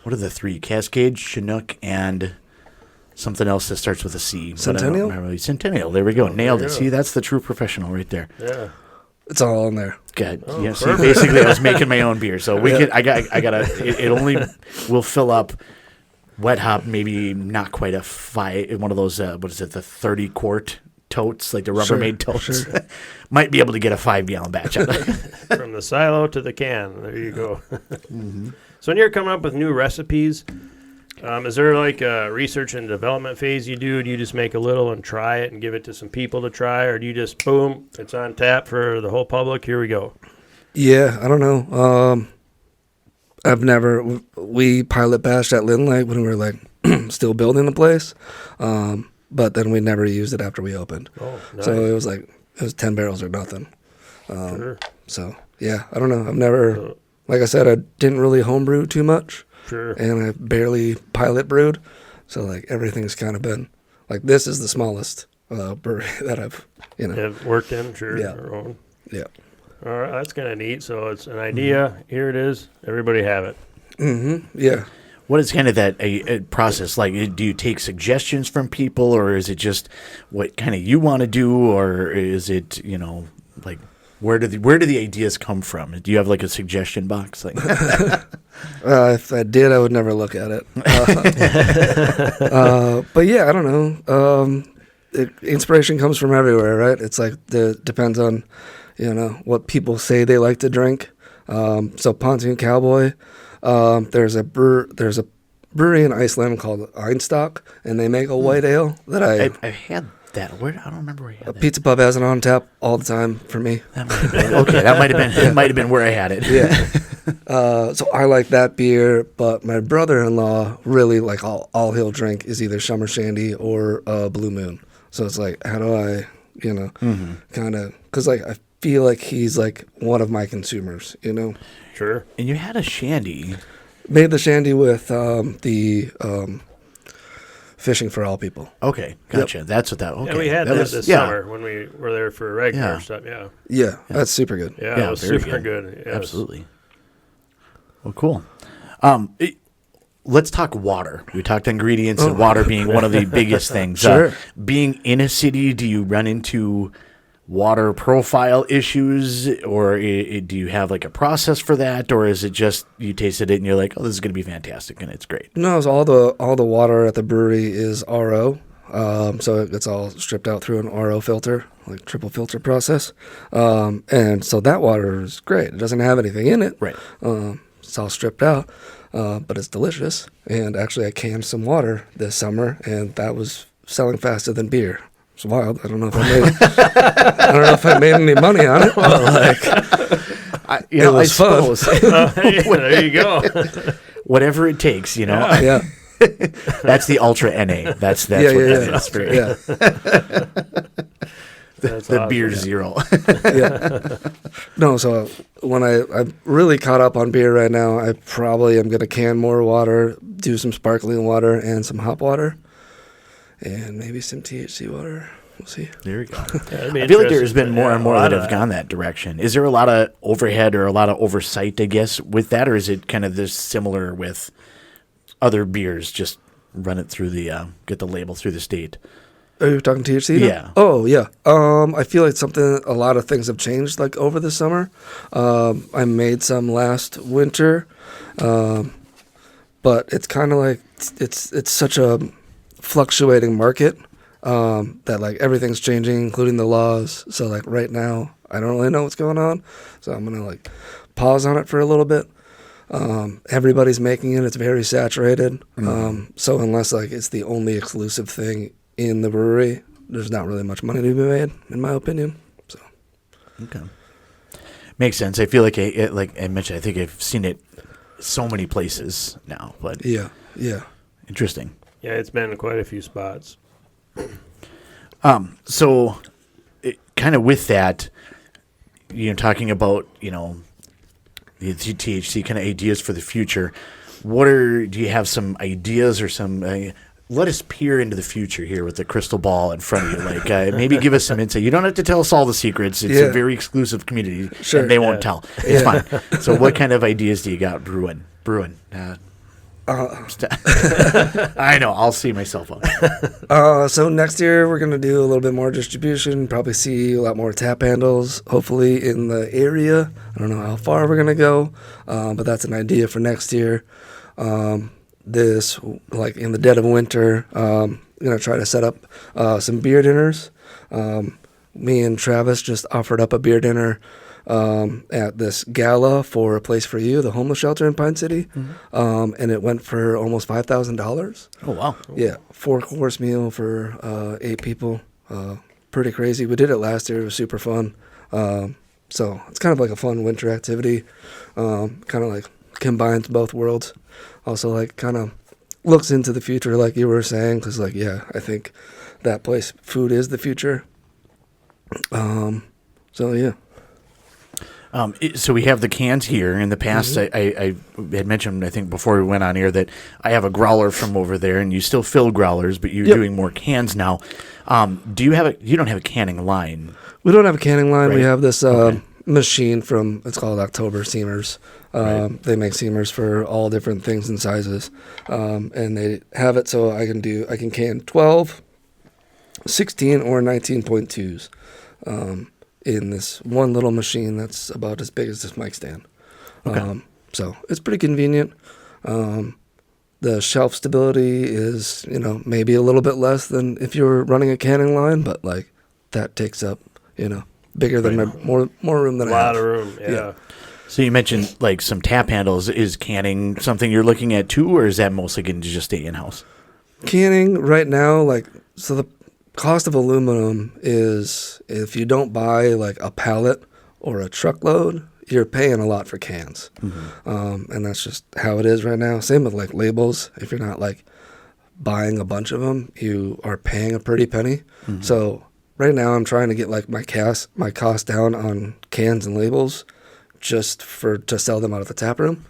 are the three? Cascade, Chinook, and something else that starts with a C. Centennial? Centennial. There we go. Nailed it. go. See, that's the true professional right there. Yeah. It's all in there. Good. Oh, Yeah. See, perfect. basically, I was making my own beer, so we could. I gotta. It only will fill up wet hop. Maybe not quite a one of those. What is it? The 30-quart totes, like the Rubbermaid totes. Sure. Might be able to get a 5-gallon batch out of it. From the silo to the can. There you go. So when you're coming up with new recipes, is there like a research and development phase you do? Do you just make a little and try it and give it to some people to try? Or do you just, boom, it's on tap for the whole public, here we go? Yeah, I don't know. We pilot bashed at Lynn Lake when we were like still building the place. But then we never used it after we opened. Oh, nice. So it was 10 barrels or nothing. Sure. So yeah, I don't know. I've never, like I said, I didn't really homebrew too much. Sure. And I barely pilot brewed. So like everything's kind of been like, this is the smallest brewery that I've, Have worked in, sure. Yeah. Our own. Yeah. All right, that's kind of neat. So it's an idea. Here it is. Everybody have it. Mm-hmm. Yeah. What is kind of that a process like? Do you take suggestions from people, or is it just what kind of you want to do, or is it like where do the ideas come from? Do you have like a suggestion box? Like, If I did, I would never look at it. But yeah, I don't know. Inspiration comes from everywhere, right? It's like depends on, what people say they like to drink. So Pontoon Cowboy, there's a brewery in Iceland called Einstock, and they make a white ale that I've had that. Where I don't remember where you had a that. pizza pub has it on tap all the time for me. That might have been, okay, that might have been it. Might have been where I had it. Yeah. So I like that beer, but my brother-in-law really like all he'll drink is either Summer Shandy or Blue Moon. So it's like, how do I, kind of, because like I feel like he's like one of my consumers, Sure. And you had a shandy. Made the shandy with the Fishing for All People. Okay, gotcha. That's what that. Okay, Yeah, we had that this yeah. summer when we were there for regular Yeah. stuff. Yeah. Yeah, that's super good. Yeah, it was very super good. Yes. Absolutely. Well, cool. Let's talk water. We talked ingredients and water being one of the biggest things. Sure. Being in a city, do you run into water profile issues, or do you have like a process for that, or is it just you tasted it and you're like, oh, this is going to be fantastic and it's great? No, it's all the water at the brewery is RO. So it's all stripped out through an RO filter, like triple filter process. And so that water is great. It doesn't have anything in it. Right. It's all stripped out, but it's delicious. And actually, I canned some water this summer, and that was selling faster than beer. It's wild. I don't know if I made any money on it, but like, it was fun. There you go. Whatever it takes, Yeah. That's the ultra NA. That's Yeah. what that is. Yeah. That's the awesome. beer zero. Yeah. No, so when I'm really caught up on beer right now, I probably am going to can more water, do some sparkling water and some hop water, and maybe some THC water. We'll see. There we go. Yeah, that'd be I feel like interesting there's been to- more yeah, and a more lot that of have gone that direction. Is there a lot of overhead or a lot of oversight, I guess, with that, or is it kind of this similar with other beers? Just run it through the get the label through the state. Are you talking THC now? Yeah. Oh, yeah. I feel like a lot of things have changed like over the summer. I made some last winter, but it's kind of like it's such a fluctuating market that like everything's changing, including the laws. So like right now, I don't really know what's going on. So I'm gonna like pause on it for a little bit. Everybody's making it. It's very saturated. So unless like it's the only exclusive thing in the brewery, there's not really much money to be made, in my opinion. So, Okay, makes sense. I feel like like I mentioned, I think I've seen it so many places now. But yeah. interesting. Yeah, it's been in quite a few spots. So, kind of with that, talking about the THC kind of ideas for the future. Do you have some ideas or some? Let us peer into the future here with the crystal ball in front of you. Like maybe give us some insight. You don't have to tell us all the secrets. It's a very exclusive community, Sure. and they won't tell. It's fine. So, what kind of ideas do you got brewing? I know. I'll see myself up. So next year we're gonna do a little bit more distribution. Probably see a lot more tap handles. Hopefully in the area. I don't know how far we're gonna go, but that's an idea for next year. This like in the dead of winter, I'm gonna try to set up some beer dinners. Me and Travis just offered up a beer dinner at this gala for A Place for You, the homeless shelter in Pine City, and it went for almost $5,000. Oh wow! Yeah, 4-course meal for 8 people. Pretty crazy. We did it last year. It was super fun. So it's kind of like a fun winter activity. Kind of like combines both worlds. Also, like kind of looks into the future, like you were saying, because like I think that place, food is the future. So yeah. So we have the cans here. In the past, I had mentioned, I think before we went on air, that I have a growler from over there, and you still fill growlers, but you're doing more cans now. You don't have a canning line? We don't have a canning line. Right. We have this machine it's called October Seamers. They make seamers for all different things and sizes, and they have it so I can can 12, 16, or 19.2s. In this one little machine that's about as big as this mic stand. Okay. So it's pretty convenient. The shelf stability is, maybe a little bit less than if you were running a canning line, but like that takes up, bigger than more room than A I have. lot of room, yeah. So you mentioned like some tap handles. Is canning something you're looking at too, or is that mostly going to just stay in-house? Canning right now, so the cost of aluminum is, if you don't buy like a pallet or a truckload, you're paying a lot for cans. And that's just how it is right now. Same with like labels. If you're not like buying a bunch of them, you are paying a pretty penny. So right now I'm trying to get like my cost down on cans and labels just to sell them out of the tap room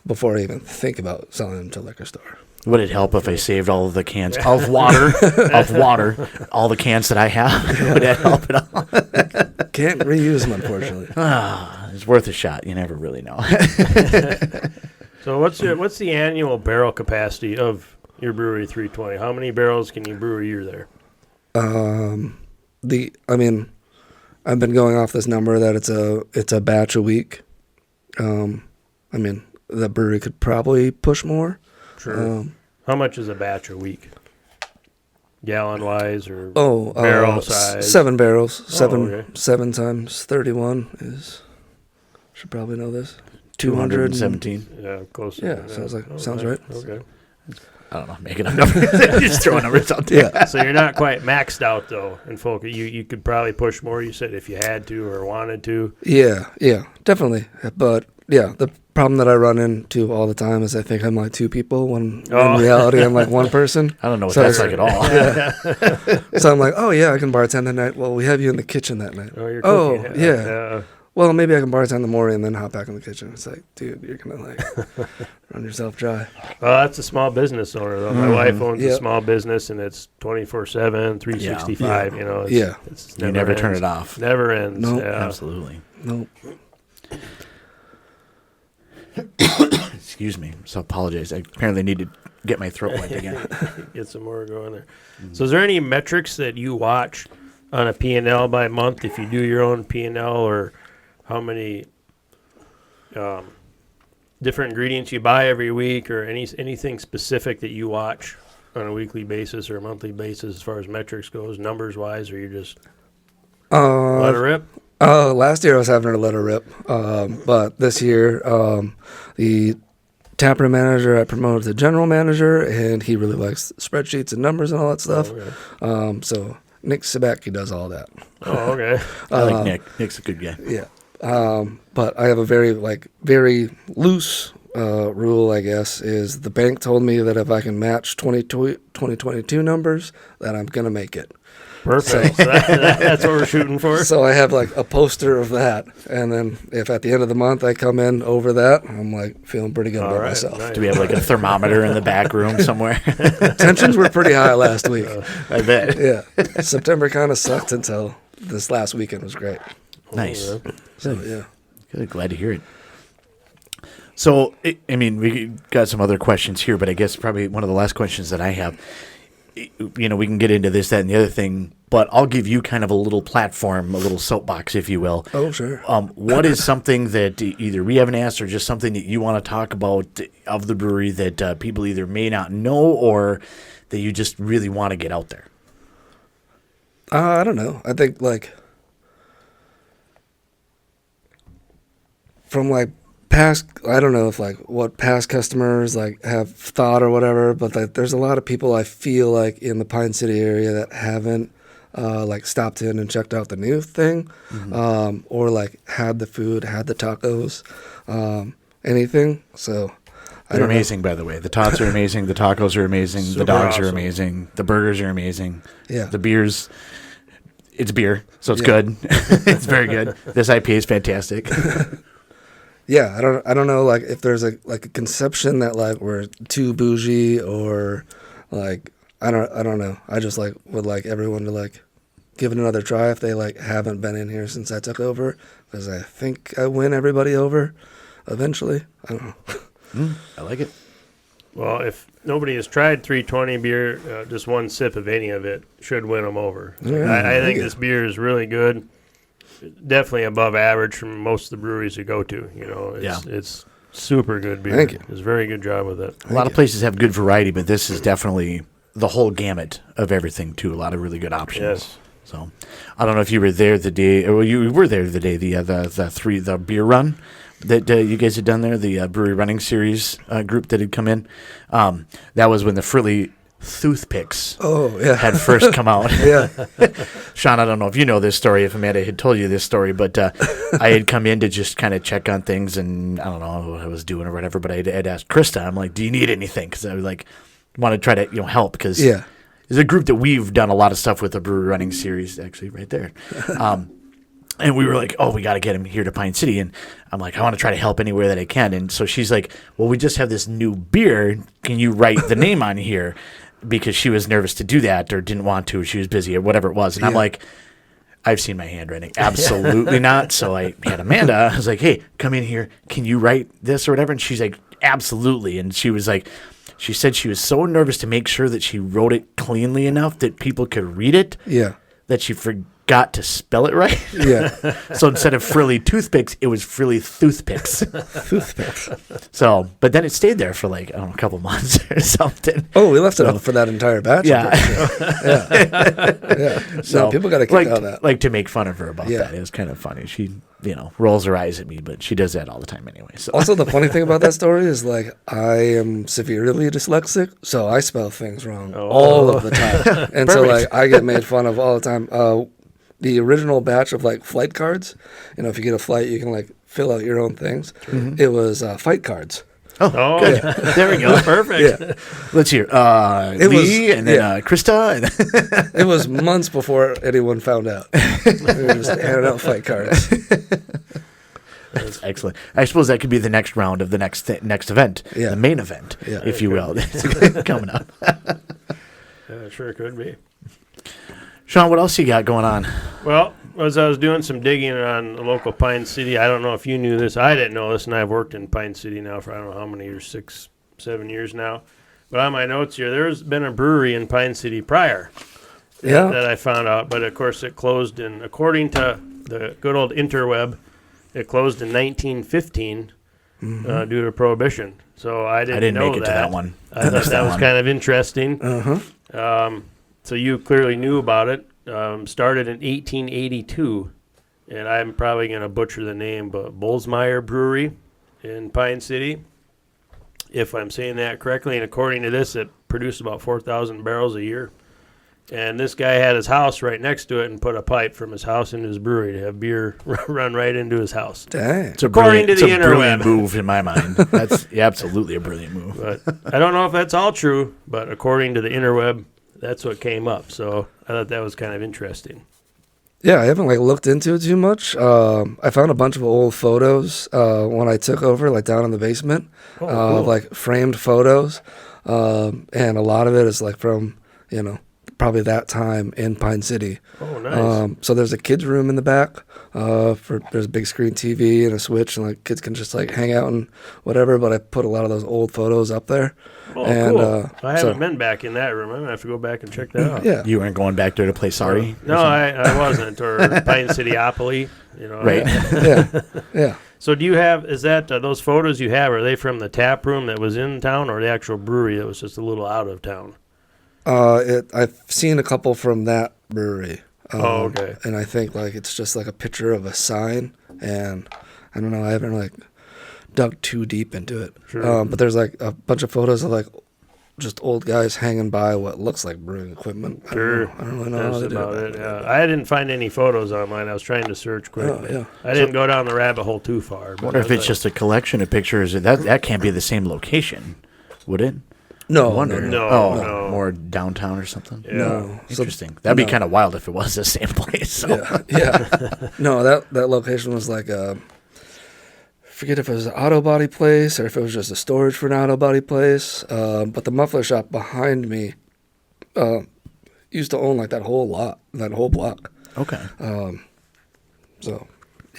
before I even think about selling them to a liquor store. Would it help if I saved all of the cans of water, all the cans that I have? Would that help at all? Can't reuse them, unfortunately. It's worth a shot. You never really know. So what's the annual barrel capacity of your brewery 320? How many barrels can you brew a year there? I've been going off this number that it's a batch a week. The brewery could probably push more. Sure. How much is a batch a week? Gallon wise or Oh, barrel size? 7 barrels. okay. 7 times 31 is. Should probably know this. 217. Yeah, close. Yeah, sounds right. Okay. I don't know. Making up numbers. Just throwing numbers out there. Yeah. So you're not quite maxed out though, in folk. You could probably push more. You said if you had to or wanted to. Yeah, definitely. But yeah, the problem that I run into all the time is I think I'm like two people when in reality I'm like one person. I don't know what that's like at all. Yeah. So I'm like, oh yeah, I can bartend that night. Well, we have you in the kitchen that night. Oh, you're Oh, cooking. yeah. Well, maybe I can bartend in the morning and then hop back in the kitchen. It's like, dude, you're gonna like run yourself dry. Well, that's a small business owner though. My wife owns a small business, and it's 24/7, 365. You know, it's you never turn it off. Never ends. Nope. Yeah. Absolutely. Nope. Excuse me. So apologize. I apparently need to get my throat wet again. Get some more going there. So, is there any metrics that you watch on a P&L by month if you do your own P&L, or how many different ingredients you buy every week, or anything specific that you watch on a weekly basis or a monthly basis as far as metrics goes, numbers wise, or you just let it rip? Last year I was having to let her rip, but this year the taproom manager I promoted to general manager, and he really likes spreadsheets and numbers and all that stuff. Oh, okay. So Nick Sabacki does all that. Oh, okay. I like Nick. Nick's a good guy. Yeah. But I have a very loose rule, I guess, is the bank told me that if I can match 2022 numbers, that I'm going to make it. Perfect. So that's what we're shooting for. So I have like a poster of that. And then if at the end of the month I come in over that, I'm like feeling pretty good about myself. Nice. Do we have like a thermometer in the back room somewhere? Tensions were pretty high last week. I bet. Yeah. September kind of sucked until this last weekend was great. Nice. Oh, yeah. So, yeah. Good. Glad to hear it. So, I mean, we got some other questions here, but I guess probably one of the last questions that I have, you know, we can get into this, that, and the other thing, but I'll give you kind of a little platform, a little soapbox, if you will. Oh, sure. What is something that either we haven't asked or just something that you want to talk about of the brewery that people either may not know or that you just really want to get out there? I don't know. I think like from like past, I don't know if like what past customers like have thought or whatever, but like there's a lot of people I feel like in the Pine City area that haven't like stopped in and checked out the new thing, or like had the food, had the tacos, anything. So They're amazing, by the way. The tots are amazing. The tacos are amazing. Super the dogs awesome. are amazing. The burgers are amazing. Yeah. The beers, it's beer, so it's Yeah. good. It's very good. This IPA is fantastic. Yeah, I don't know like if there's a conception that like we're too bougie or like I don't know. I just like would like everyone to like give it another try if they like haven't been in here since I took over, because I think I win everybody over eventually. I don't know. I like it. Well, if nobody has tried 320 beer, just one sip of any of it should win them over. I think this beer is really good. Definitely above average from most of the breweries you go to. You know, it's super good beer. Thank you. It's a very good job with it. A lot of places have good variety, but this is definitely the whole gamut of everything, too. A lot of really good options. Yes. So, I don't know if you were there the day, or you were there the day, the beer run that you guys had done there, the brewery running series group that had come in. That was when the Frilly toothpicks had first come out. Yeah. Sean, I don't know if you know this story, if Amanda had told you this story, but I had come in to just kind of check on things, and I don't know what I was doing or whatever, but I had asked Krista, I'm like, do you need anything? Because I was like, want to try to help, because it's a group that we've done a lot of stuff with, the brewery running series, actually right there. And we were like, oh, we got to get him here to Pine City. And I'm like, I want to try to help anywhere that I can. And so she's like, well, we just have this new beer. Can you write the name on here? Because she was nervous to do that or didn't want to. She was busy or whatever it was. And I'm like, I've seen my handwriting. Absolutely not. So I had Amanda. I was like, hey, come in here. Can you write this or whatever? And she's like, absolutely. And she was like, she said she was so nervous to make sure that she wrote it cleanly enough that people could read it. Yeah. That she forgot to spell it right. Yeah. So instead of Frilly toothpicks, it was Frilly toothpicks. Toothpicks. So, but then it stayed there for like, I don't know, a couple months or something. Oh, we left it up for that entire batch. Yeah. Yeah. So No, people got to kick out that. Like to make fun of her about that. It was kind of funny. She, rolls her eyes at me, but she does that all the time anyway. So Also, the funny thing about that story is like I am severely dyslexic, so I spell things wrong all of the time, and so like I get made fun of all the time. the original batch of like flight cards. If you get a flight, you can like fill out your own things. It was fight cards. Oh, good. Yeah. There we go. Perfect. Yeah. Let's hear. Lee and then Krista. And It was months before anyone found out. We were just handing out fight cards. That's excellent. I suppose that could be the next round of the next event, Yeah. the main event, Yeah. if you will, coming up. Yeah, sure could be. Sean, what else you got going on? Well, as I was doing some digging on the local Pine City, I don't know if you knew this. I didn't know this, and I've worked in Pine City now for I don't know how many years, 6, 7 years now. But on my notes here, there's been a brewery in Pine City prior Yeah. that I found out. But, of course, it closed in, according to the good old interweb, it closed in 1915 due to Prohibition. So I didn't know make it to that one. I thought that was kind of interesting. Uh-huh. So you clearly knew about it. Started in 1882, and I'm probably going to butcher the name, but Bolsmeyer Brewery in Pine City, if I'm saying that correctly. And according to this, it produced about 4,000 barrels a year. And this guy had his house right next to it and put a pipe from his house into his brewery to have beer run right into his house. Dang. It's a According to the it's a brilliant interweb. move in my mind. That's absolutely a brilliant move. But I don't know if that's all true, but according to the interweb, that's what came up. So I thought that was kind of interesting. Yeah, I haven't like looked into it too much. I found a bunch of old photos when I took over, like down in the basement, Oh, cool. like framed photos, and a lot of it is like from probably that time in Pine City. Oh, nice. So there's a kids' room in the back. There's a big screen TV and a switch, and like kids can just like hang out and whatever. But I put a lot of those old photos up there. Oh, and, cool. I haven't so- been back in that room. I'm going to have to go back and check that out. Yeah. You weren't going back there to play Sorry? No, I wasn't. Or Pine Cityopoly. Right. Yeah. Yeah. So do you have, is that, those photos you have, are they from the tap room that was in town or the actual brewery that was just a little out of town? I've seen a couple from that brewery. Oh, okay. And I think like it's just like a picture of a sign, and I don't know. I haven't like dug too deep into it. Sure. But there's like a bunch of photos of like just old guys hanging by what looks like brewing equipment. Sure. I don't really know how That's they do about it. it. Yeah. I didn't find any photos online. I was trying to search quick. Oh, but yeah. I didn't go down the rabbit hole too far. I But wonder if I it's thought- just a collection of pictures. That can't be the same location, would it? No, I wonder. no, oh, no. more downtown or something? Yeah. No. So- Interesting. That'd be no. kind of wild if it was the same place. So. Yeah. No, that location was like I forget if it was an auto body place or if it was just a storage for an auto body place. But the muffler shop behind me used to own like that whole lot, that whole block. Okay. So,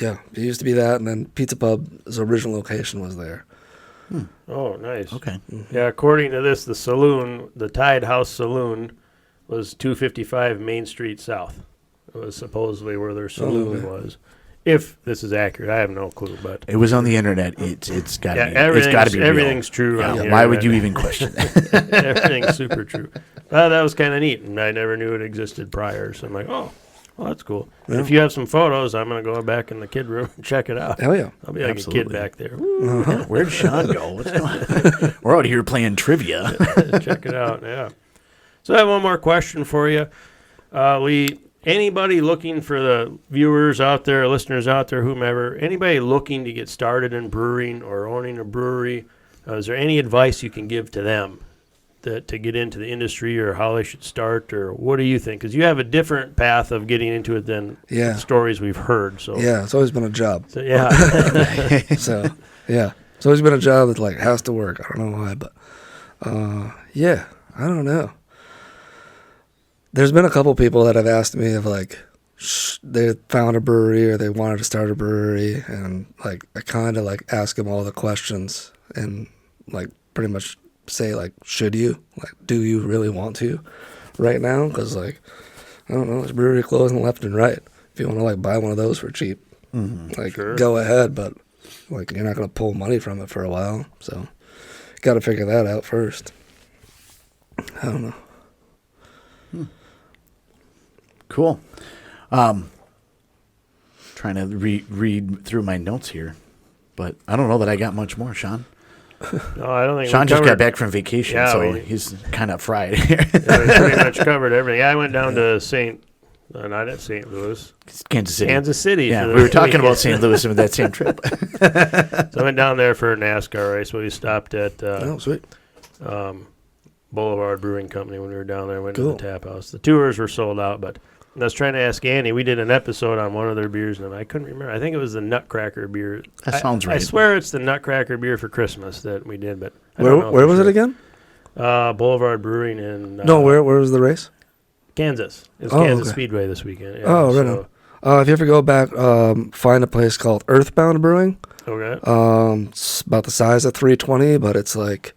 yeah, it used to be that, and then Pizza Pub's original location was there. Oh, nice. Okay. Yeah, according to this, the saloon, the Tide House Saloon, was 255 Main Street South. It was supposedly where their saloon okay. was. If this is accurate, I have no clue, but It was on the internet. It's got to yeah, be. It's got to be real. everything's true. Yeah, on the why would you internet. even question that? Everything's super true. Well, that was kind of neat, and I never knew it existed prior. So I'm like, oh, well, that's cool. And if you have some photos, I'm gonna go back in the kid room and check it out. Hell yeah. I'll be like Absolutely. a kid back there. Where'd Sean go? What's going on? We're out here playing trivia. Check it out. Yeah. So I have one more question for you, Lee. Anybody looking for the viewers out there, listeners out there, whomever, anybody looking to get started in brewing or owning a brewery, is there any advice you can give to them to get into the industry or how they should start, or what do you think? Because you have a different path of getting into it than Yeah. the stories we've heard. So Yeah, it's always been a job. so, yeah. So, yeah, it's always been a job that like has to work. I don't know why, but yeah, I don't know. There's been a couple people that have asked me if like they found a brewery or they wanted to start a brewery, and like I kind of like ask them all the questions and like pretty much say like, should you, like, do you really want to right now? Because like I don't know, there's brewery closing left and right. If you want to like buy one of those for cheap, like Sure. go ahead, but like you're not gonna pull money from it for a while, so got to figure that out first. I don't know. Cool. Trying to read through my notes here, but I don't know that I got much more, Sean. No, I don't think Sean we just got covered- back from vacation, Yeah, so we- he's kind of fried here. Yeah, we pretty much covered everything. I went down to Not at St. Louis. Kansas City. Kansas City. Yeah, for we the were talking about weekend. St. Louis with that same trip. So I went down there for a NASCAR race. We stopped at Oh, sweet. Boulevard Brewing Company when we were down there. Went Cool. to the tap house. The tours were sold out, but I was trying to ask Andy. We did an episode on one of their beers, and I couldn't remember. I think it was the Nutcracker beer. That sounds right. I swear it's the Nutcracker beer for Christmas that we did, but I don't know Where for was sure. it again? Boulevard Brewing in No, where was the race? Kansas. It was Oh, Kansas okay. Speedway this weekend. Yeah, Oh, right on. If you ever go back, find a place called Earthbound Brewing. Okay. It's about the size of 320, but it's like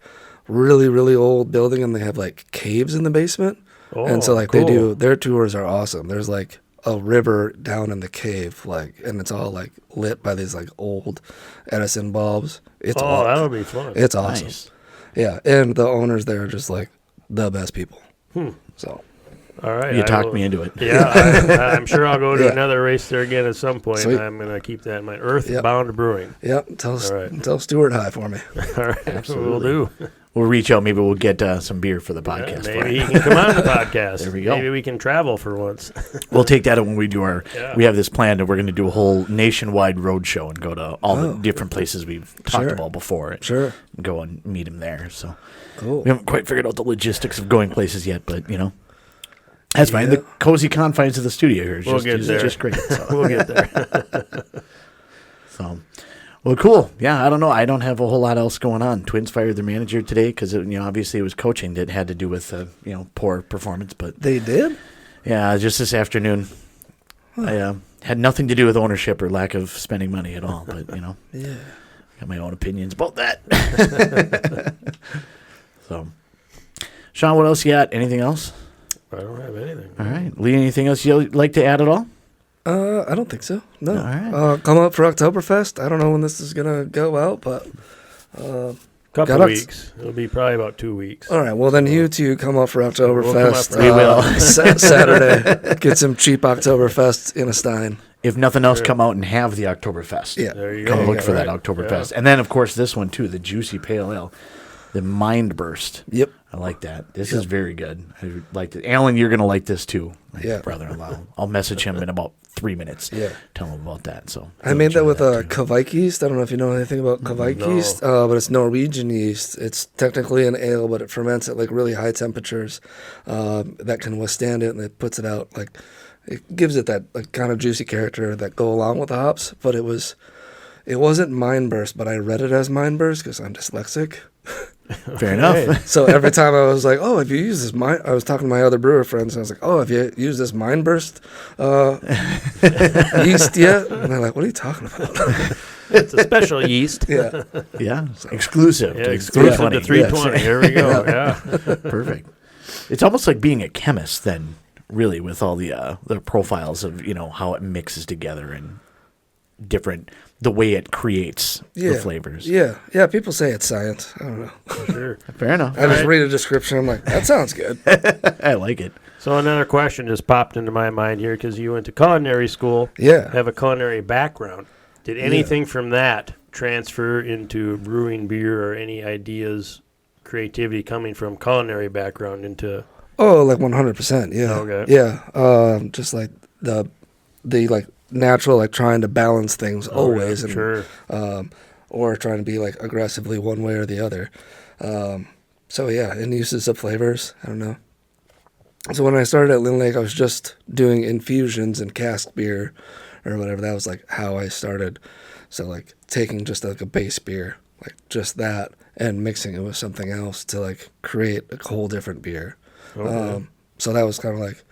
really, really old building, and they have like caves in the basement. Oh, And so like cool. they do, their tours are awesome. There's like a river down in the cave, like, and it's all like lit by these like old Edison bulbs. It's that'll be fun. it's awesome. Nice. Yeah, and the owners there are just like the best people. Hmm. So All right. You I talked will- me into it. Yeah, I'm sure I'll go to Yeah. another race there again at some point. Sweet. I'm going to keep that in mind. Earthbound Brewing. yep, tell All right. tell Stuart hi for me. All right. Absolutely. We'll do. We'll reach out. Maybe we'll get some beer for the Yeah, podcast. for maybe you. he can come on the podcast. There we go. Maybe we can travel for once. We'll take that when we do our. Yeah. We have this planned, and we're going to do a whole nationwide road show and go to all the Oh. different places we've talked Sure. about before. And Sure. go and meet him there. So Cool. we haven't quite figured out the logistics of going places yet, but that's fine. Yeah. The cozy confines of the studio here is We'll just, get is there. just great. So. We'll get there. So, well, cool. Yeah, I don't know. I don't have a whole lot else going on. Twins fired their manager today because obviously it was coaching that had to do with poor performance. But They did? yeah, just this afternoon, I had nothing to do with ownership or lack of spending money at all. But Yeah. got my own opinions about that. So, Sean, what else you got? Anything else? I don't have anything. All right, Lee. Anything else you'd like to add at all? I don't think so. No. All right. Come up for Oktoberfest. I don't know when this is gonna go out, but Couple Got of us. weeks. It'll be probably about 2 weeks. all right. Well, then you two come up for Oktoberfest. We'll come up for- We will. Saturday. Get some cheap Oktoberfest in a Stein. If nothing else, Sure. come out and have the Oktoberfest. Yeah. There you go. Come look Yeah, for that right. Oktoberfest. Yeah. And then, of course, this one, too, the Juicy Pale Ale, the Mind Burst. Yep. I like that. This Yep. is very good. I liked it. Alan, you're going to like this, too. My Yeah. brother-in-law. I'll message him in about 3 minutes. Yeah. Tell him about that. So I made that with a Kveik yeast. I don't know if you know anything about Kveik yeast, but it's Norwegian yeast. It's technically an ale, but it ferments at like really high temperatures that can withstand it, and it puts it out like it gives it that like, kind of juicy character that go along with the hops. But it wasn't Mind Burst, but I read it as Mind Burst because I'm dyslexic. Fair enough. So every time I was like, "Oh, have you used this?" I was talking to my other brewer friends, and I was like, "Oh, have you used this Mind Burst yeast yet?" And they're like, "What are you talking about?" It's a special yeast. Yeah. Yeah. Exclusive. Yeah, to exclusive 320. to 320. Here we go. Yeah. Perfect. It's almost like being a chemist then, really, with all the profiles of how it mixes together and the way it creates the flavors. Yeah, yeah. People say it's science. I don't know. Sure. Fair enough. I just right. read a description. I'm like, that sounds good. I like it. So another question just popped into my mind here because you went to culinary school. Yeah. Have a culinary background. Did anything from that transfer into brewing beer or any ideas, creativity coming from culinary background into? Oh, like 100%. Yeah. Okay. Yeah. Just like the like natural, like trying to balance things always, and Sure. or trying to be like aggressively one way or the other. So yeah, and uses of flavors. I don't know. So when I started at Lynn Lake, I was just doing infusions and cask beer or whatever. That was like how I started. So like taking just like a base beer, like just that, and mixing it with something else to like create a whole different beer. Okay. So that was kind of like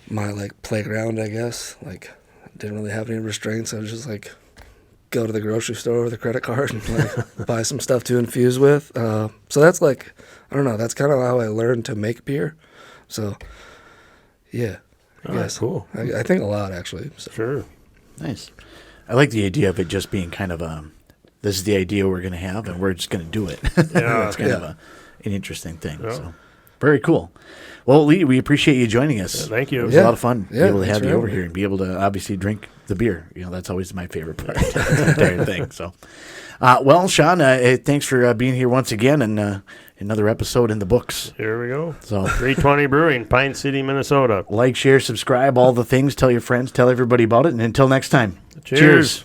my like playground, I guess. Like didn't really have any restraints. I was just like go to the grocery store with a credit card and like buy some stuff to infuse with. So that's like, I don't know, that's kind of how I learned to make beer. So yeah, I All right, guess. cool. I think a lot actually. So. Sure. Nice. I like the idea of it just being kind of this is the idea we're going to have, and we're just going to do it. Yeah. It's kind of Yeah. an interesting thing. Yeah. So very cool. Well, Lee, we appreciate you joining us. Thank you. It was Yeah. a lot of fun to be Yeah, able to thanks have for you over having me. here and be able to obviously drink the beer. That's always my favorite part of the entire thing. So, well, Sean, thanks for being here once again, and another episode in the books. Here we go. So 320 Brewing, Pine City, Minnesota. Like, share, subscribe, all the things. Tell your friends, tell everybody about it, and until next time. Cheers.